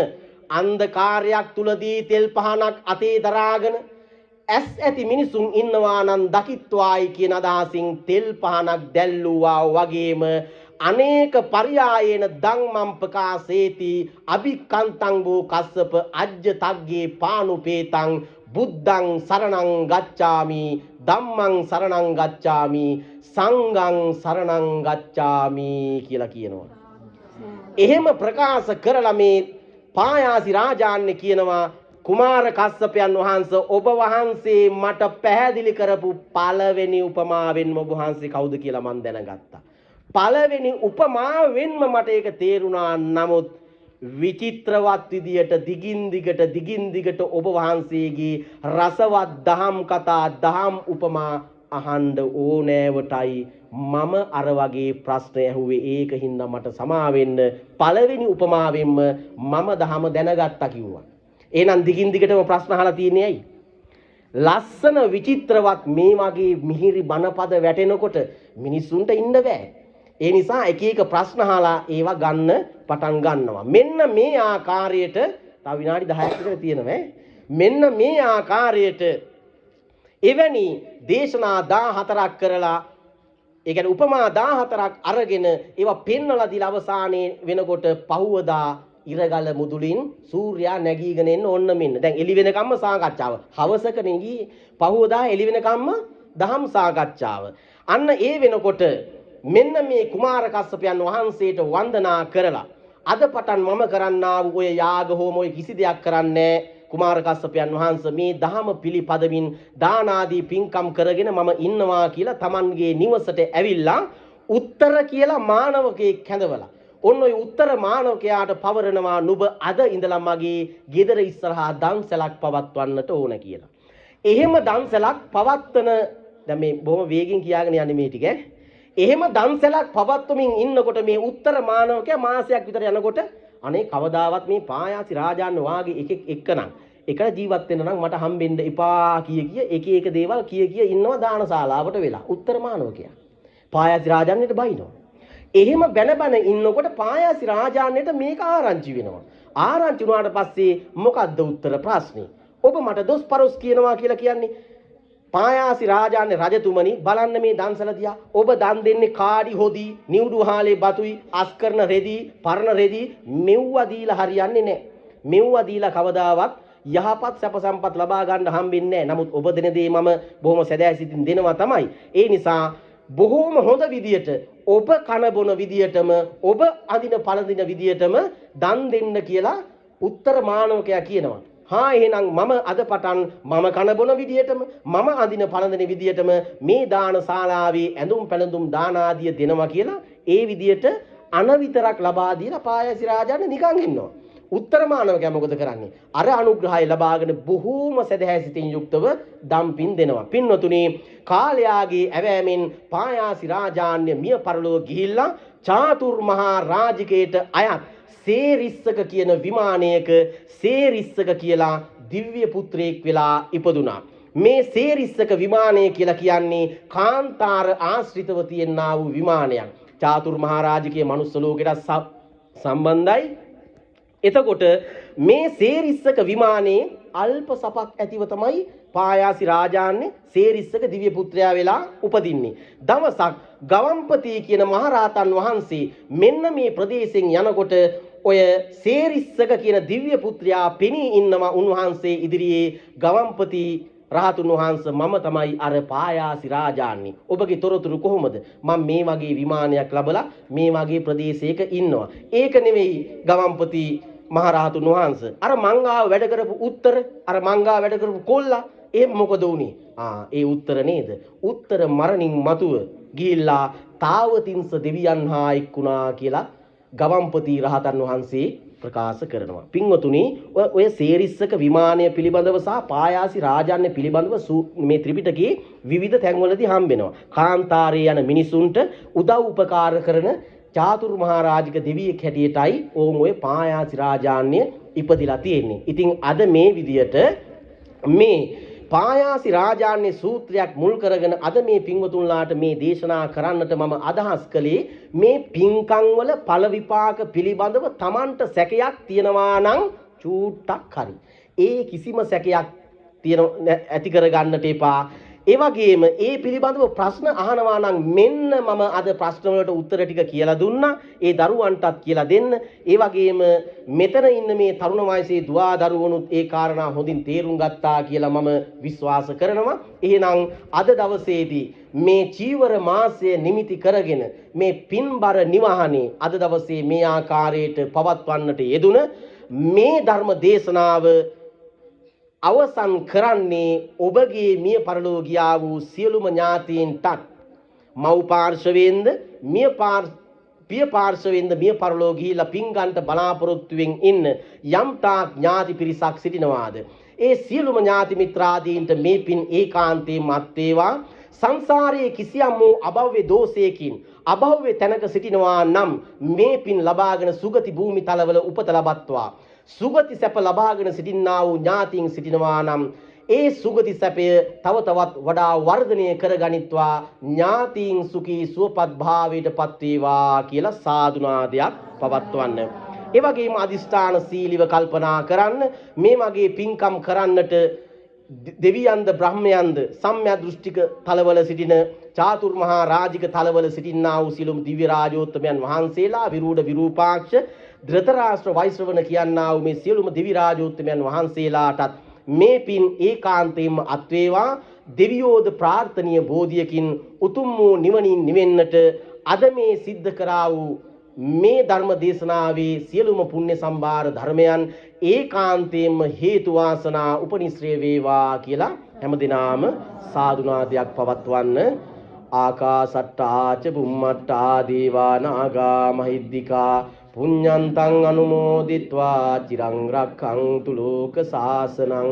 අන්ධකාරයක් තුලදී තෙල් පහනක් අතේ දරාගෙන ඇස් ඇති මිනිසුන් ඉන්නවා නම් දකිත්වායි කියන අදහසින් තෙල් පහනක් දැල්ලුවා වගේම අනේක පර්යායේන ධම්මං ප්‍රකාශේති අභිකන්තං වූ කස්සප අජ්ජ තග්ගේ පානුපේතං බුද්ධං සරණං ගච්ඡාමි ධම්මං සරණං ගච්ඡාමි සංඝං සරණං ගච්ඡාමි කියලා කියනවා. එහෙම ප්‍රකාශ කරලා මේ පායාසි රාජාන්‍ය කියනවා කුමාර කස්සපයන් වහන්සේ ඔබ වහන්සේ මට පැහැදිලි කරපු පළවෙනි උපමාවෙන්ම ඔබ වහන්සේ කවුද කියලා මම දැනගත්තා. පළවෙනි උපමාවෙන්ම මට ඒක තේරුණා. නමුත් විචිත්‍රවත් විදියට දිගින් දිගට ඔබ වහන්සේගේ රසවත් දහම් කතා දහම් උපමා අහන්න ඕනෑවටයි මම අර වගේ ප්‍රශ්න ඇහුවේ. ඒකින්ද මට සමා වෙන්න පළවෙනි උපමාවෙන්ම මම දහම දැනගත්තා කිව්වා. එහෙනම් දිගින් දිගටම ප්‍රශ්න අහලා තියෙන්නේ ඇයි? ලස්සන විචිත්‍රවත් මේ වගේ මිහිරි බණපද වැටෙනකොට මිනිස්සුන්ට ඉන්න බෑ. ඒ නිසා එක එක ප්‍රශ්න අහලා ඒවා ගන්න පටන් ගන්නවා. මෙන්න මේ ආකාරයට තව විනාඩි 10ක් විතර තියෙනවා. මෙන්න මේ ආකාරයට එවැනි දේශනා 14ක් කරලා ඒ කියන්නේ උපමා 14ක් අරගෙන ඒවා පෙන්වලා දීලා අවසානයේ වෙනකොට පහුවදා ඉරගල මුදුලින් සූර්යා නැගීගෙන එන්න ඕන්න මෙන්න. දැන් එළි වෙනකම්ම සාකච්ඡාව. හවසක නෙගී පහුවදා එළි වෙනකම්ම දහම් සාකච්ඡාව. අන්න ඒ වෙනකොට මෙන්න මේ කුමාර කස්සපයන් වහන්සේට වන්දනා කරලා අද පටන් මම කරන්නා වූ ඔය යාග හෝම ඔය කිසි දෙයක් කරන්නේ කුමාර කස්සපයන් වහන්සේ මේ දහම පිළිපදමින් දාන ආදී පින්කම් කරගෙන මම ඉන්නවා කියලා Tamanගේ නිවසට ඇවිල්ලා උත්තර කියලා මානවකෙක් කැඳවලා ඔන්න ඔය උත්තර මානවකයාට පවරනවා නුඹ අද ඉඳලා මගේ ගෙදර ඉස්සරහා දන්සලක් පවත්වන්නට ඕන කියලා. එහෙම දන්සලක් පවත්වන දැන් මේ බොහොම වේගෙන් කියාගෙන යන්නේ මේ ටික එහෙම දන්සලක් පවත්වමින් ඉන්නකොට මේ උත්තර මානවකයා මාසයක් විතර යනකොට අනේ කවදාවත් මේ පායාසි රාජාන්න වාගේ එකෙක් එක්කනම් එකට ජීවත් වෙන්න නම් මට හම්බෙන්න එපා කිය එක දේවල් කිය ඉන්නවා දානශාලාවට වෙලා උත්තර මානවකයා පායාසි රාජාන්නට බයිනවා. එහෙම බැන ඉන්නකොට පායාසි රාජාන්නට මේක ආරංචි වෙනවා. ආරංචි වුණාට පස්සේ මොකද්ද උත්තර ප්‍රශ්නේ? ඔබ මට දොස් පරොස් කියනවා කියලා කියන්නේ පායාසි රාජාන්නේ රජතුමනි බලන්න මේ දන්සල දිහා ඔබ දන් දෙන්නේ කාඩි හොදි නිවුඩු හාලේ බතුයි අස්කරන රෙදි පරණ රෙදි මෙව්වා දීලා හරියන්නේ නැහැ. මෙව්වා දීලා කවදාවත් යහපත් සැප සම්පත් ලබා ගන්න හම්බෙන්නේ නැහැ. නමුත් ඔබ දෙන දේ මම බොහොම සැදැහැ සිතින් දෙනවා තමයි. ඒ නිසා බොහොම හොඳ විදියට ඔබ කන බොන විදියටම ඔබ අදින පළඳින විදියටම දන් දෙන්න කියලා උත්තර මානවකයා කියනවා. හා එහෙනම් මම අද පටන් මම කන බොන විදියටම මම අඳින පළඳින විදියටම මේ දාන ශාලාවේ ඇඳුම් පැළඳුම් දාන ආදිය දෙනවා කියලා ඒ විදියට අනවිතරක් ලබා දීලා පායාසි රාජාන්න නිකන් ඉන්නවා. උත්තර මානවකයා මොකද කරන්නේ? අර අනුග්‍රහය ලබාගෙන බොහෝම සදහැ සිතින් යුක්තව දම්පින් දෙනවා. පින්වතුනි කාලයාගේ ඇවෑමෙන් පායාසි රාජාන්‍ය මිය පරලොව ගිහිල්ලා චාතුර් මහා රාජිකයට අයත් සේරිස්සක කියන විමානයක සේරිස්සක කියලා දිව්‍ය පුත්‍රයෙක් වෙලා ඉපදුනා. මේ සේරිස්සක විමානය කියලා කියන්නේ කාන්තාර ආශ්‍රිතව තියෙනා වූ විමානයක්. චාතුරු මහරජකයේ මනුස්ස ලෝකයට සම්බන්ධයි. එතකොට මේ සේරිස්සක විමානයේ අල්ප සපක් ඇතිව තමයි පායාසි රාජාන්නේ සේරිස්සක දිව්‍ය පුත්‍රයා වෙලා උපදින්නේ. දවසක් ගවම්පති කියන මහරහතන් වහන්සේ මෙන්න මේ ප්‍රදේශයෙන් යනකොට ඔය සේරිස්සක කියන දිව්‍ය පුත්‍රයා පෙනී ඉන්නවා උන්වහන්සේ ඉදිරියේ. ගවම්පති රහතුන් වහන්සේ මම තමයි අර පායාසි රාජාන්නේ. ඔබගේ තොරතුරු කොහොමද? මම මේ වගේ විමානයක් ලැබලා මේ වගේ ප්‍රදේශයක ඉන්නවා. ඒක නෙවෙයි ගවම්පති මහරහතුන් වහන්සේ. අර මංගාව වැඩ කරපු උත්තර, අර මංගාව වැඩ කරපු කොල්ලා ඒ මොකද වුනේ? ඒ උත්තර නේද? උත්තර මරණින් මතුව ගිහිල්ලා තාවතින්ස දෙවියන් හා එක්ුණා කියලා ගවම්පති රහතන් වහන්සේ ප්‍රකාශ කරනවා. පින්වතුනි, ඔය සේරිස්සක විමානය පිළිබඳව සහ පායාසි රාජාන්‍ය පිළිබඳව මේ ත්‍රිපිටකයේ විවිධ තැන්වලදී හම්බෙනවා. කාන්තාරයේ යන මිනිසුන්ට උදව් උපකාර කරන චාතුරු මහරජක දෙවියෙක් හැටියටයි ඔය පායාසි රාජාන්‍ය ඉපදිලා තියෙන්නේ. ඉතින් අද මේ විදියට මේ පායාසි රාජාන්‍ය සූත්‍රයක් මුල් කරගෙන අද මේ පින්වතුන්ලාට මේ දේශනා කරන්නට මම අදහස් කළේ මේ පින්කම් වල ඵල විපාක පිළිබඳව Tamanට සැකයක් තියනවා නම් චූට්ටක් හරි. ඒ කිසිම සැකයක් ඇති කර ගන්නට එපා. ඒ වගේම ඒ පිළිබඳව ප්‍රශ්න අහනවා නම් මෙන්න මම අද ප්‍රශ්න වලට උත්තර ටික කියලා දුන්නා. ඒ දරුවන්ටත් කියලා දෙන්න. ඒ වගේම මෙතන ඉන්න මේ තරුණ වයසේ දුවා දරුවනුත් ඒ කාරණා හොඳින් තේරුම් ගත්තා කියලා මම විශ්වාස කරනවා. එහෙනම් අද දවසේදී මේ චීවර මාසය නිමිති කරගෙන මේ පින්බර නිවහනේ අද දවසේ මේ ආකාරයට පවත්වන්නට යෙදුන මේ ධර්ම දේශනාව අවසන් කරන්නේ ඔබගේ මිය පරලෝ ගියා වූ සියලුම ඥාතීන්ටත් මව් පාර්ශවයෙන්ද පිය පාර්ශවයෙන්ද මිය පරලෝ ගිහිලා පින්ගන්ට බලාපොරොත්තුවෙන් ඉන්න යම් තාක් ඥාති පිරිසක් සිටිනවාද ඒ සියලුම ඥාති මිත්‍රාදීන්ට මේ පින් ඒකාන්තයෙන් මත් වේවා. සංසාරයේ කිසියම් වූ අභව්‍ය දෝෂයකින් අභව්‍ය තැනක සිටිනවා නම් මේ පින් ලබාගෙන සුගති භූමි තලවල උපත ලබත්වා. සුගති සැප ලබාගෙන සිටින්නා වූ ඥාතීන් සිටිනවා නම් ඒ සුගති සැපය තව තවත් වඩා වර්ධනය කරගනිත්වා. ඥාතීන් සුඛී සුවපත් භාවයට පත් වේවා කියලා සාදුනාදයක් පවත්වන්න. ඒ වගේම අදිෂ්ඨාන සීලිව කල්පනා කරන්න මේ වගේ පින්කම් කරන්නට දෙවියන්ද බ්‍රහ්මයන්ද සම්‍යක් දෘෂ්ටික තලවල සිටින චාතුරු මහා රාජික තලවල සිටින්නා වූ සිළුම් දිව්‍ය රාජෝත්තමයන් වහන්සේලා විරූඪ විරූපාක්ෂ ධෘතරාෂ්ට්‍ර වෛශ්‍රවණ කියන්නා වූ මේ සියලුම දිවි රාජෝත්තමයන් වහන්සේලාටත් මේ පින් ඒකාන්තයෙන්ම අත් වේවා. දෙවියෝද ප්‍රාර්ථනීය බෝධියකින් උතුම් වූ නිවනින් නිවෙන්නට අද මේ සිද්ධ කරා වූ මේ ධර්ම දේශනාවේ සියලුම පුණ්‍ය සම්භාර ධර්මයන් ඒකාන්තයෙන්ම හේතු වාසනා උපනිශ්‍රේ වේවා කියලා හැමදිනාම සාදුනාදයක් පවත්වන්න. ආකාසට්ටා ච බුම්මට්ටා දේවා නාග මහිද්దికා පුඤ්ඤන්තං අනුමෝදිත්වා චිරං රක්ඛන්තු ලෝක සාසනං.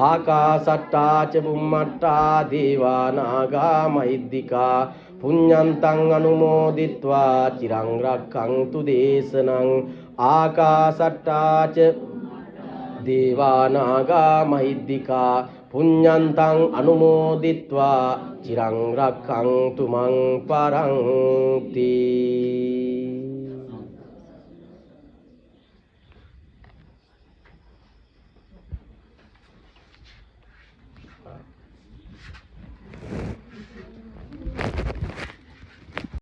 ආකාසට්ටා ච බුම්මට්ටා දේවා නාග මහිද්దికා පුඤ්ඤන්තං අනුමෝදිත්වා චිරං රක්ඛන්තු දේශනං. ආකාසට්ටා ච දේවා නාග මහිද්దికා පුඤ්ඤන්තං අනුමෝදිත්වා චිරං රක්ඛන්තු මං පරන්ති.